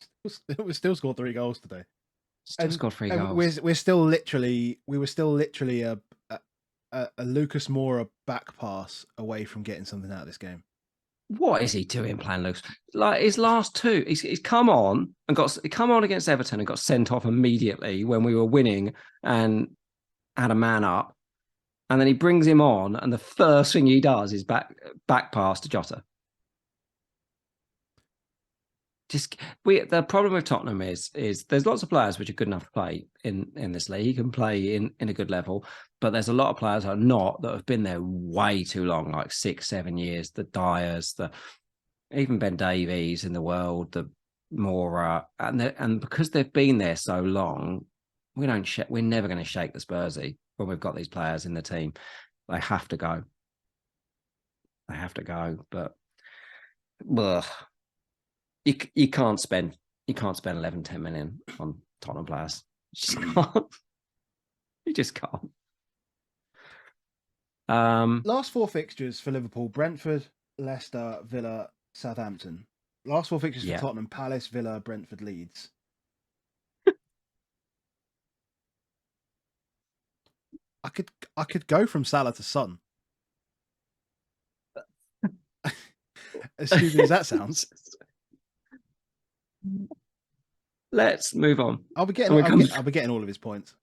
still scored 3 goals today. Scored 3 goals. We were still literally a Lucas Moura back pass away from getting something out of this game. what is he doing playing loose? Like his last two, he's come on and come on against Everton and got sent off immediately when we were winning and had a man up. And then he brings him on, and the first thing he does is back pass to Jota. The problem with Tottenham is there's lots of players which are good enough to play in this league. He can play in a good level, but there's a lot of players that have been there way too long, like 6-7 years. The Dyers, even Ben Davies in the world, the Mora, and because they've been there so long, we're never going to shake the Spursy when we've got these players in the team. They have to go. But ugh. You can't spend 11-10 million on Tottenham players. You just can't. You just can't. Last 4 fixtures for Liverpool: Brentford, Leicester, Villa, Southampton. Last 4 fixtures for Tottenham: Palace, Villa, Brentford, Leeds. I could go from Salah to Son. As stupid as that sounds. Let's move on. I'll be getting all of his points.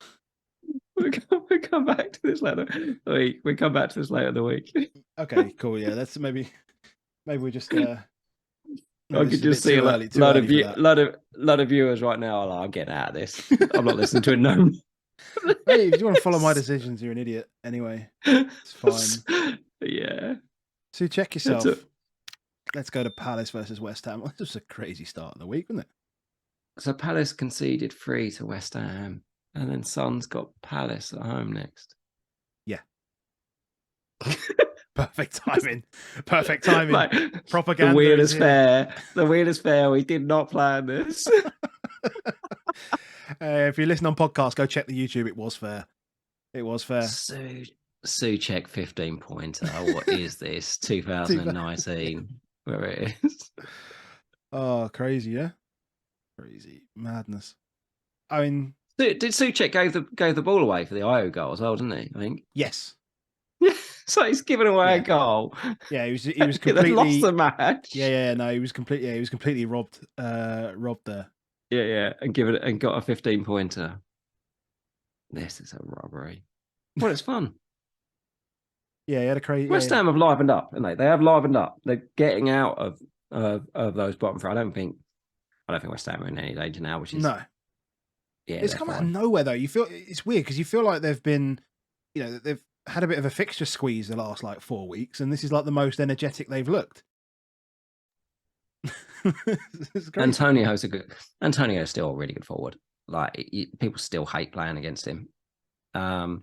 We'll come back to this later. We come back to this later in the week. Okay, cool. Yeah, that's maybe we just. I could just see a lot of viewers right now. Like, I'm getting out of this. I'm not listening to it. No. Hey, if you want to follow my decisions, you're an idiot. Anyway, it's fine. Yeah. So check yourself. Let's go to Palace versus West Ham. This was a crazy start of the week, wasn't it? So Palace conceded 3 to West Ham, and then Son's got Palace at home next. Yeah. Perfect timing. Perfect timing. Like, propaganda. The weirdest fair. We did not plan this. If you listen on podcast, go check the YouTube. It was fair. Souček 15-pointer. What is this? 2019. Where it is. Oh, crazy, yeah. Crazy madness. I mean, did Souček gave the ball away for the Io goal as well, didn't he? I think. Yes. So he's given away a goal. Yeah, he was completely lost the match. Yeah. No, he was completely robbed. Robbed there. Yeah, and got a 15-pointer. This is a robbery. Well, it's fun. Yeah, he had a crazy. West Ham have livened up, haven't they? They have livened up. They're getting out of those bottom three. I don't think West Ham are in any danger now, which is no. Yeah, it's come out of nowhere though. You feel it's weird because you feel like they've been, they've had a bit of a fixture squeeze the last 4 weeks, and this is like the most energetic they've looked. Antonio's still a really good forward. People still hate playing against him, and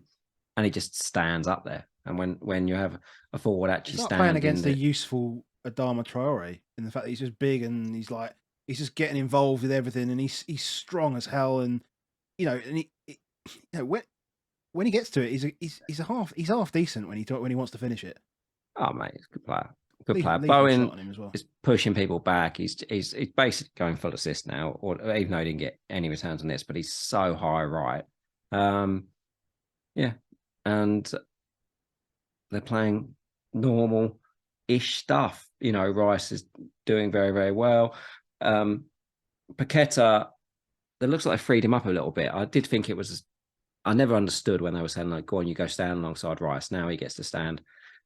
he just stands up there. And when you have a forward actually playing against a useful Adama Traore, in the fact that he's just big and he's just getting involved with everything, and he's strong as hell, and when he gets to it, he's half decent when he wants to finish it. Oh mate, he's a good player. Good player. Bowen is pushing people back. He's basically going full assist now, or even though he didn't get any returns on this, but he's so high right. Yeah, and they're playing normal-ish stuff. Rice is doing very, very well. Paqueta, it looks like they freed him up a little bit. I did think it was. I never understood when they were saying go on, you go stand alongside Rice. Now he gets to stand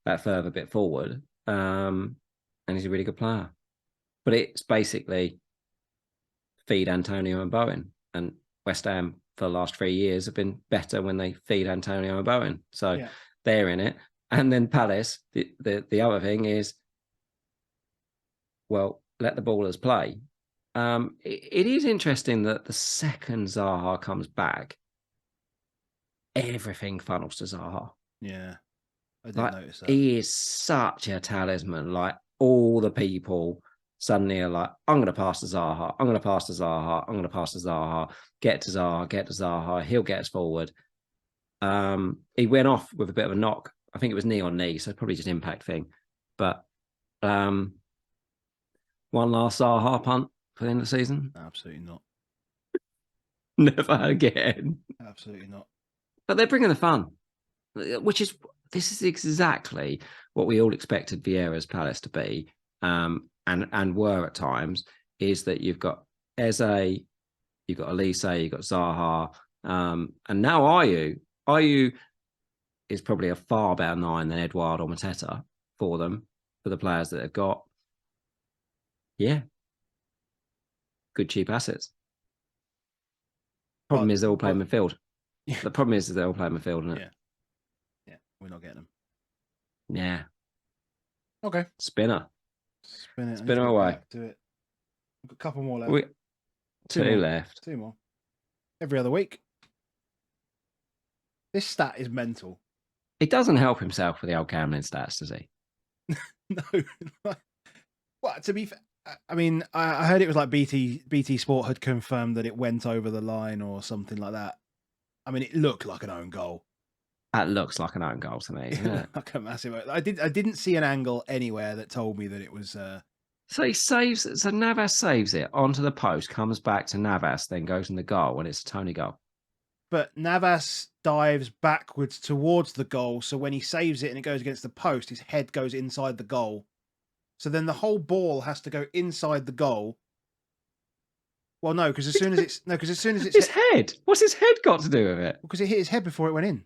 that further bit forward. And he's a really good player. But it's basically feed Antonio and Bowen. And West Ham for the last 3 years have been better when they feed Antonio and Bowen. So they're in it. And then Palace, the other thing is, well, let the ballers play. It is interesting that the second Zaha comes back, everything funnels to Zaha. Yeah. I didn't notice that. He is such a talisman. All the people suddenly are like, I'm going to pass to Zaha. I'm going to pass to Zaha. I'm going to pass to Zaha. Get to Zaha. He'll get us forward. He went off with a bit of a knock. I think it was knee on knee, so probably just impact thing. But one last Zaha punt for the end of the season? Absolutely not. Never again. Absolutely not. But they're bringing the fun, this is exactly what we all expected Vieira's Palace to be. and were at times, is that you've got Eze, you've got Elise, you've got Zaha, and now Ayew is probably a far better 9 than Edouard or Mateta for them, for the players that they've got. Yeah. Good cheap assets. Problem is they're all playing midfield. Yeah. The problem is they're all playing midfield, isn't it? Yeah. Yeah, we're not getting them. Yeah. Okay. Spinner. Spinner away. Back to it. We've got a couple more left. Two more left. 2 more. Every other week. This stat is mental. He doesn't help himself with the old gambling stats, does he? No. Well, to be fair, I mean, I heard it was like BT Sport had confirmed that it went over the line or something like that. I mean, it looked like an own goal. That looks like an own goal to me, isn't it? Like a massive. I didn't see an angle anywhere that told me that it was. So he saves. So Navas saves it onto the post, comes back to Navas, then goes in the goal, and it's a Tony goal. But Navas dives backwards towards the goal, so when he saves it and it goes against the post, his head goes inside the goal. So then the whole ball has to go inside the goal. Well, no, because as soon as it's his head. What's his head got to do with it? Because it hit his head before it went in.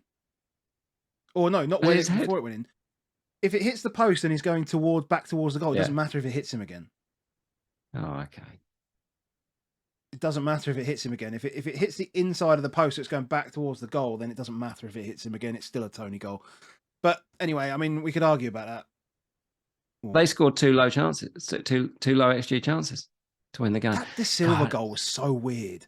Or no, not when before it went in. If it hits the post and he's going back towards the goal, it doesn't matter if it hits him again. Oh, okay. It doesn't matter if it hits him again. If it hits the inside of the post, so it's going back towards the goal, then it doesn't matter if it hits him again. It's still a Tony goal. But anyway, I mean, we could argue about that. They scored 2 low chances, two low XG chances to win the game. The Silva goal was so weird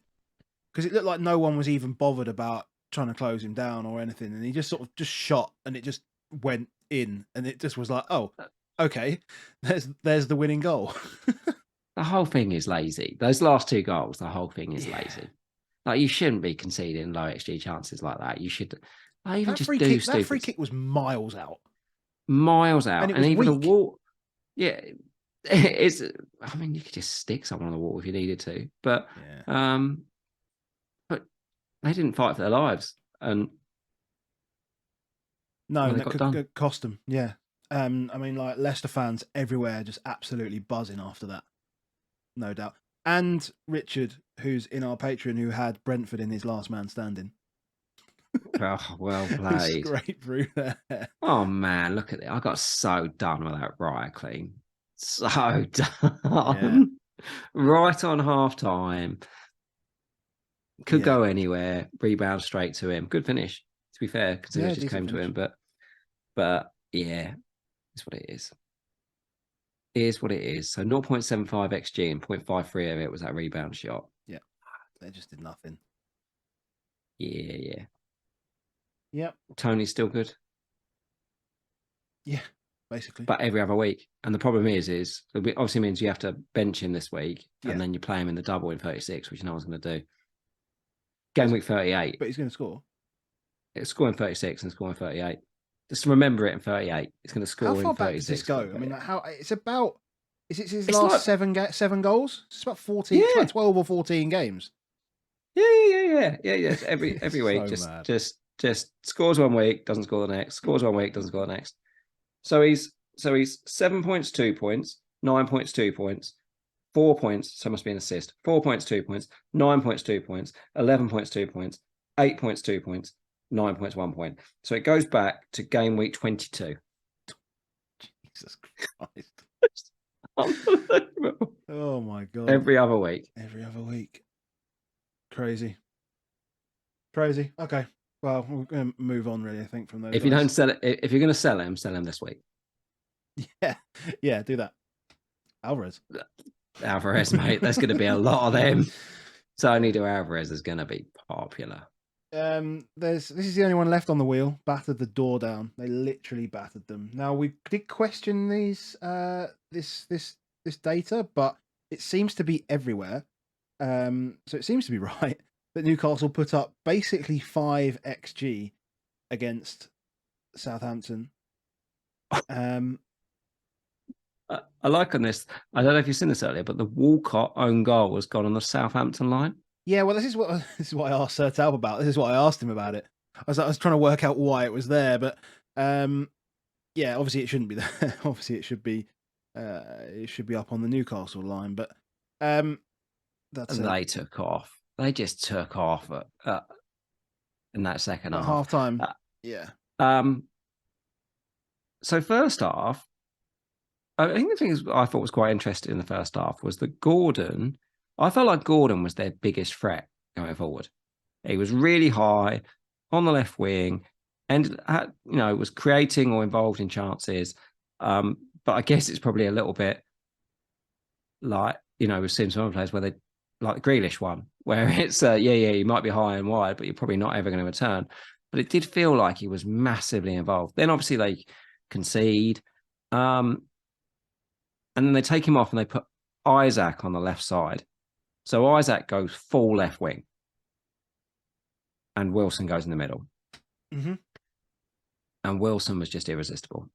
because it looked like no one was even bothered about trying to close him down or anything, and he just sort of just shot and it just went in, and it just was like, oh, okay, there's the winning goal. The whole thing is lazy. Those last 2 goals, the whole thing is lazy. Like, you shouldn't be conceding low XG chances like that. You should even just do stupid. That free kick was miles out. And even the wall. Yeah, it's. I mean, you could just stick someone on the wall if you needed to, but they didn't fight for their lives, and no, that could cost them. Yeah, I mean, like Leicester fans everywhere just absolutely buzzing after that, no doubt. And Richard, who's in our Patreon, who had Brentford in his last man standing. Oh, well played. Straight through there. Oh man, look at it. I got so done with that riot clean. So done. Yeah. Right on half time. Could go anywhere. Rebound straight to him. Good finish, to be fair, because it just came to him. But yeah, it's what it is. It is what it is. So 0.75 XG and 0.53 of it was that rebound shot. Yeah. They just did nothing. Yeah. Yep. Tony's still good. Yeah, basically. But every other week. And the problem is it obviously means you have to bench him this week and then you play him in the double in 36, which no one's going to do. Game week 38. But he's going to score. It's scoring 36 and scoring 38. Just remember it in 38. It's going to score in 36. How far back does this go? I mean, it's about... Is it his last like, 7 goals? It's about 14, it's like 12 or 14 games. Yeah. Every week. Just scores 1 week, doesn't score the next. Scores 1 week, doesn't score the next. So he's 7 points, 2 points, 9 points, 2 points, 4 points. So it must be an assist. 4 points, 2 points, 9 points, 2 points, 11 points, 2 points, 8 points, 2 points, 9 points, 1 point. So it goes back to game week 22. Jesus Christ! Oh my God! Every other week. Crazy. Okay. Well, we're going to move on, really, I think, from those. If you don't sell it, if you're going to sell him this week. Yeah, do that. Alvarez, mate. There's going to be a lot of them. Tony to Alvarez is going to be popular. This is the only one left on the wheel. Battered the door down. They literally battered them. Now we did question these, this data, but it seems to be everywhere. So it seems to be right. That Newcastle put up basically 5 XG against Southampton. I like on this. I don't know if you've seen this earlier, but the Walcott own goal has gone on the Southampton line. Yeah, well, this is what I asked SertalpBilal about. This is what I asked him about it. I was trying to work out why it was there, but yeah, obviously it shouldn't be there. Obviously it should be It should be up on the Newcastle line, but um, that's They took off. They just took off in that second at half. half time. Yeah. Um, so first half, I think the thing I thought was quite interesting in the first half was that Gordon. I felt like Gordon was their biggest threat going forward. He was really high on the left wing, and was creating or involved in chances. But I guess it's probably a little bit like we've seen some other players where they like the Grealish one, where it's you might be high and wide, but you're probably not ever going to return. But it did feel like he was massively involved. Then obviously they concede, and then they take him off and they put Isaac on the left side. So Isaac goes full left wing, and Wilson goes in the middle. Mm-hmm. And Wilson was just irresistible.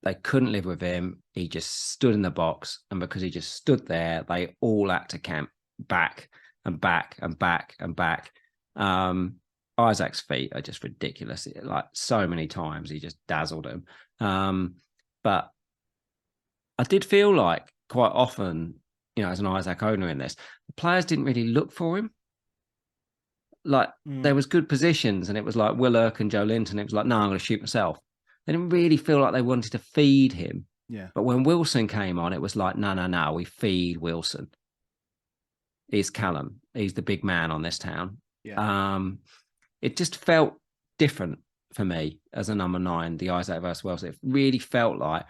They couldn't live with him. He just stood in the box. And because he just stood there, they all had to camp back and back and back and back. Isaac's feet are just ridiculous. Like so many times, he just dazzled him. But I did feel like quite often, as an Isaac owner in this, the players didn't really look for him. Like there was good positions, and it was like Willock and Joe Linton. It was like, no, I'm going to shoot myself. They didn't really feel like they wanted to feed him. Yeah. But when Wilson came on, it was like, no, we feed Wilson. He's Callum. He's the big man on this town. Yeah. It just felt different for me as a number 9, the Isaac versus Wilson. It really felt like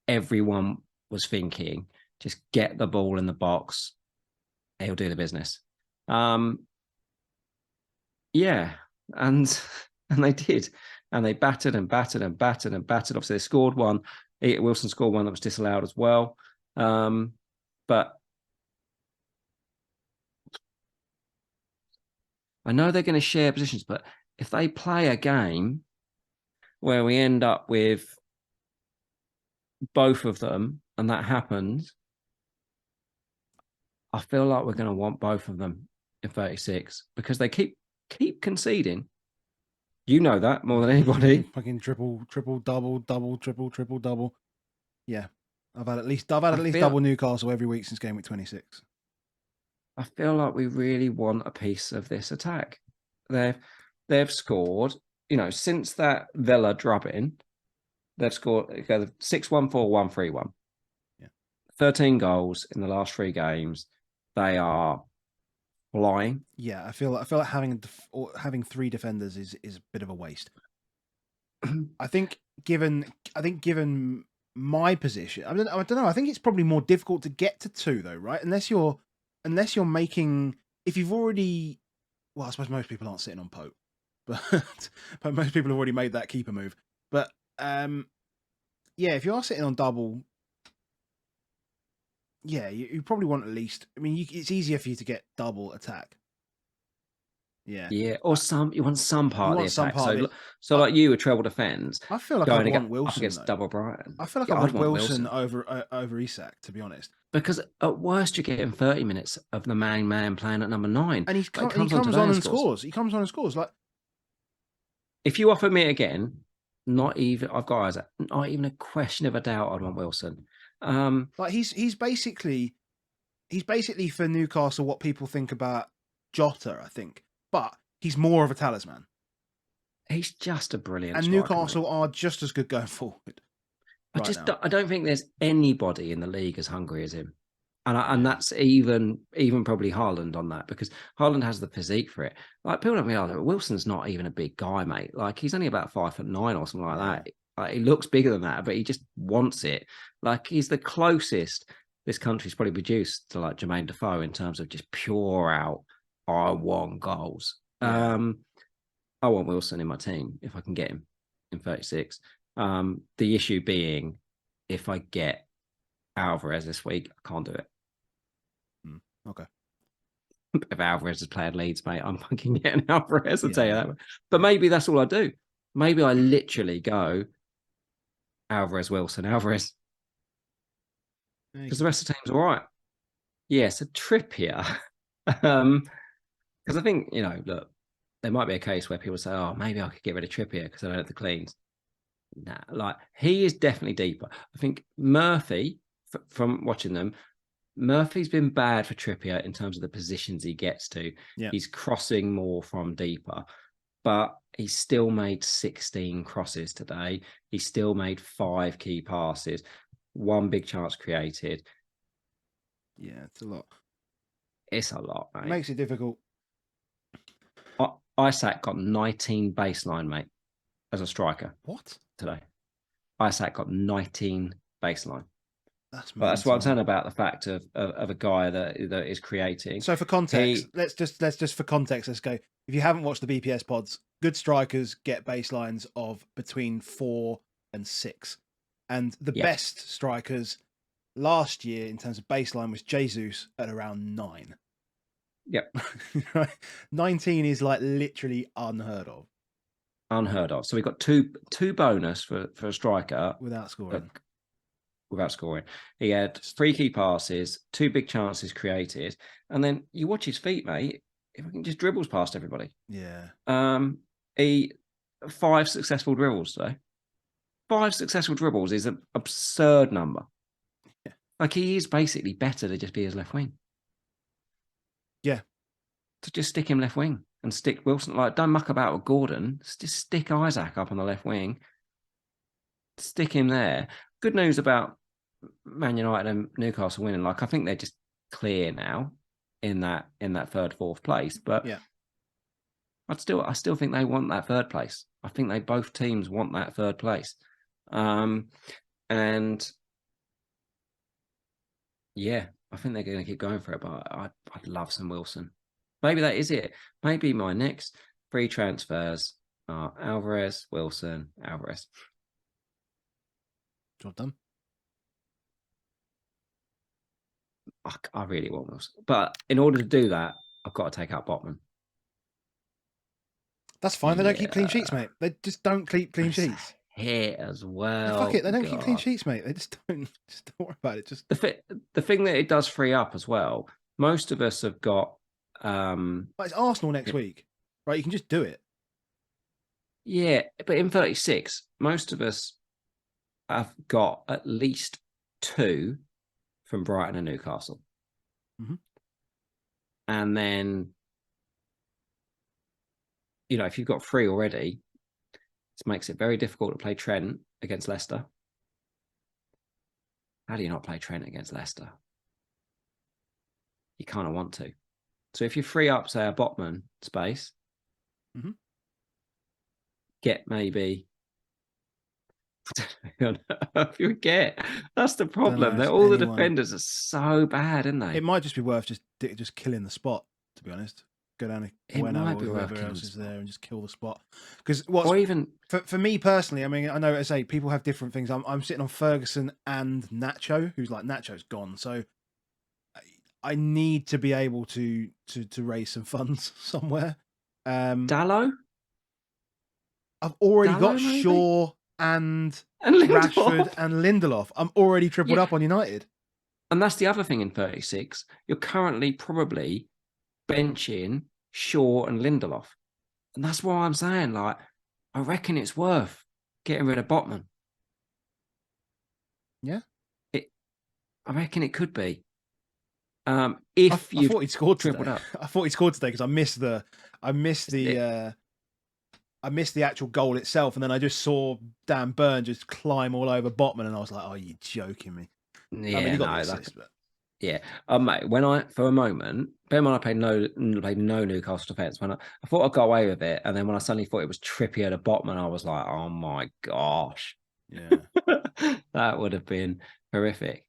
everyone was thinking, just get the ball in the box. He'll do the business. Yeah, and they did, and they battered and battered and battered and battered. Obviously, they scored one. Wilson scored one that was disallowed as well. But I know they're going to share positions, but if they play a game where we end up with both of them, and that happens, I feel like we're going to want both of them in 36 because they keep conceding. You know that more than anybody. Fucking triple, double, triple, double. Yeah, I've had at least double Newcastle every week since game week 26. I feel like we really want a piece of this attack. They've scored, since that Villa drubbing, they've scored 6-1, 4-1, 3-1. Yeah. 13 goals in the last 3 games. They are flying. Yeah, I feel like having 3 defenders is a bit of a waste. I think given my position, I don't know. I think it's probably more difficult to get to 2 though, right? Unless you're making, if you've already, well, I suppose most people aren't sitting on Pope, but most people have already made that keeper move. But yeah, if you are sitting on double, yeah, you probably want at least. I mean, it's easier for you to get double attack. Yeah, or you want some part of the attack. So like you with treble defense. I feel like I'd want Wilson against double Brighton. I feel like I'd want Wilson over Isak, to be honest. Because at worst you're getting 30 minutes of the man playing at number 9, and he comes on and scores. He comes on and scores. Like, if you offer me again, not even a question of a doubt, I'd want Wilson. Like he's basically for Newcastle what people think about Jota, I think. But he's more of a talisman. He's just a brilliant and striker, Newcastle are just as good going forward. I don't think there's anybody in the league as hungry as him. And that's even probably Haaland on that, because Haaland has the physique for it. Like, people don't realize that Wilson's not even a big guy, mate. Like, he's only about 5'9" or something like that. Like, he looks bigger than that, but he just wants it. Like, he's the closest this country's probably produced to like Jermaine Defoe in terms of just pure out, I want goals. I want Wilson in my team if I can get him in 36. The issue being, if I get Alvarez this week, I can't do it. Okay. If Alvarez has played Leeds, mate, I'm fucking getting Alvarez, I'll tell you that. But maybe that's all I do. Maybe I literally go Alvarez, Wilson, Alvarez. Because the rest of the team's all right. Yes, a Trippier. Because I think, look, there might be a case where people say, oh, maybe I could get rid of Trippier because I don't have the cleans. Nah, like he is definitely deeper. I think Murphy, from watching them, Murphy's been bad for Trippier in terms of the positions he gets to. Yeah. He's crossing more from deeper, but he still made 16 crosses today. He still made 5 key passes, 1 big chance created. Yeah, it's a lot. It's a lot, It mate. makes it difficult. Isaac got 19 baseline, mate, as a striker What? today. Isaac got 19 baseline. That's But that's what I'm mental. saying about the fact of a guy that is creating. So for context, let's just for context, let's go. If you haven't watched the BPS pods, good strikers get baselines of between 4 and 6. And the Yeah. best strikers last year in terms of baseline was Jesus at around 9. Yep. 19 is like literally unheard of. Unheard of. So we got two bonus for a striker Without scoring. Without scoring. He had 3 key passes, 2 big chances created, and then you watch his feet, mate. If he can just dribbles past everybody. Yeah. He 5 successful dribbles today. 5 successful dribbles is an absurd number. Yeah. Like he is basically better to just be his left wing. Yeah. To just stick him left wing and stick Wilson. Like, don't muck about with Gordon. Just stick Isaac up on the left wing. Stick him there. Good news about Man United and Newcastle winning. Like, I think they're just clear now in that 3rd, 4th place. But yeah, I still think they want that 3rd place. I think they both teams want that 3rd place. And yeah, I think they're going to keep going for it. But I'd love some Wilson. Maybe that is it. Maybe my next free transfers are Alvarez, Wilson, Alvarez. Job done. I really want Wilson. But in order to do that, I've got to take out Botman. That's fine. They don't keep clean sheets, mate. They just don't keep clean sheets. Here as well. Fuck it. They don't keep clean sheets, mate. They just don't worry about it. Just the thing that it does free up as well. Most of us have got but it's Arsenal next week. Right, you can just do it. Yeah, but in 36, most of us have got at least 2 from Brighton and Newcastle. Mm-hmm. And then, if you've got 3 already, it makes it very difficult to play Trent against Leicester. How do you not play Trent against Leicester? You kind of want to. So if you free up, say, a Botman space, mm-hmm. get maybe... if you get, that's the problem. They're all the defenders are so bad, aren't they? It might just be worth just killing the spot, to be honest. Go down to Bueno or whoever else is there and just kill the spot. Because for me personally, I mean, I know, as I say, people have different things. I'm sitting on Ferguson and Nacho, who's like, Nacho's gone, so I need to be able to raise some funds somewhere. Dalot? I've already got Shaw and Rashford and Lindelof. I'm already tripled up on United. And that's the other thing in 36. You're currently probably benching Shaw and Lindelof. And that's why I'm saying, like, I reckon it's worth getting rid of Botman. Yeah. I reckon it could be. I thought he'd scored today. I thought he scored today because I missed the actual goal itself, and then I just saw Dan Burn just climb all over Botman, and I was like, "Oh, you're joking me." Yeah, I mean, he got the assist, but yeah. Mate, when for a moment, bear in mind I played no Newcastle defence. When I thought I'd got away with it, and then when I suddenly thought it was Trippier to Botman, I was like, "Oh my gosh, yeah, that would have been horrific."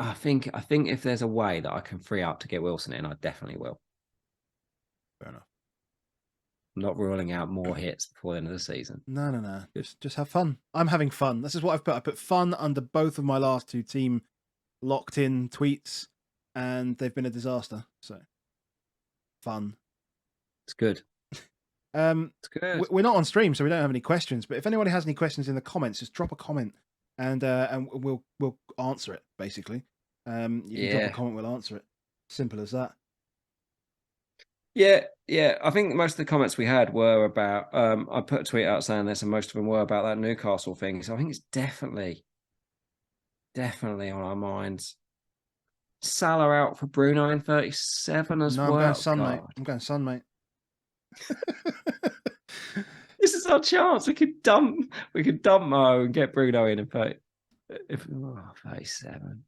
I think if there's a way that I can free up to get Wilson in, I definitely will. Fair enough. I'm not ruling out more hits before the end of the season. No. Just have fun. I'm having fun. This is what I've put. I put fun under both of my last 2 team locked in tweets, and they've been a disaster. So fun. It's good. It's good. We're not on stream, so we don't have any questions. But if anybody has any questions in the comments, just drop a comment, and we'll answer it. Basically, you can drop a comment, we'll answer it. Simple as that. Yeah, yeah. I think most of the comments we had were about. I put a tweet out saying this, and most of them were about that Newcastle thing. So I think it's definitely on our minds. Salah out for Bruno in 37 as No, I'm going well. Sun, mate. God, I'm going Sun, mate. this is our chance. We could dump Mo and get Bruno in and 30. If 37.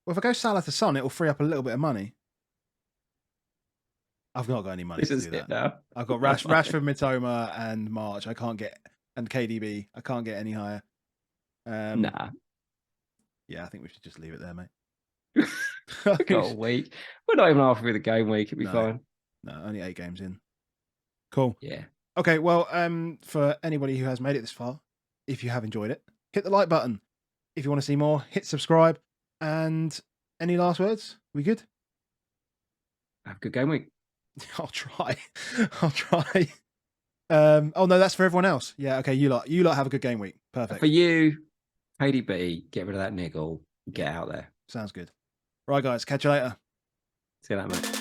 Well, if I go Salah to Son, it'll free up a little bit of money. I've not got any money This to is do it that. now. I've got Rashford, Mitoma, and March. I can't get, and KDB. I can't get any higher. Nah. Yeah, I think we should just leave it there, mate. We got a week. We're not even halfway through the game week. It'll be fine. No, only 8 games in. Cool. Yeah. Okay, well, for anybody who has made it this far, if you have enjoyed it, hit the like button. If you want to see more, hit subscribe. And any last words? We good? Have a good game week. I'll try. I'll try. Oh no, that's for everyone else. Yeah, okay, you lot have a good game week. Perfect. For you, KDB, get rid of that niggle. Get out there. Sounds good. Right, guys, catch you later. See you later, mate.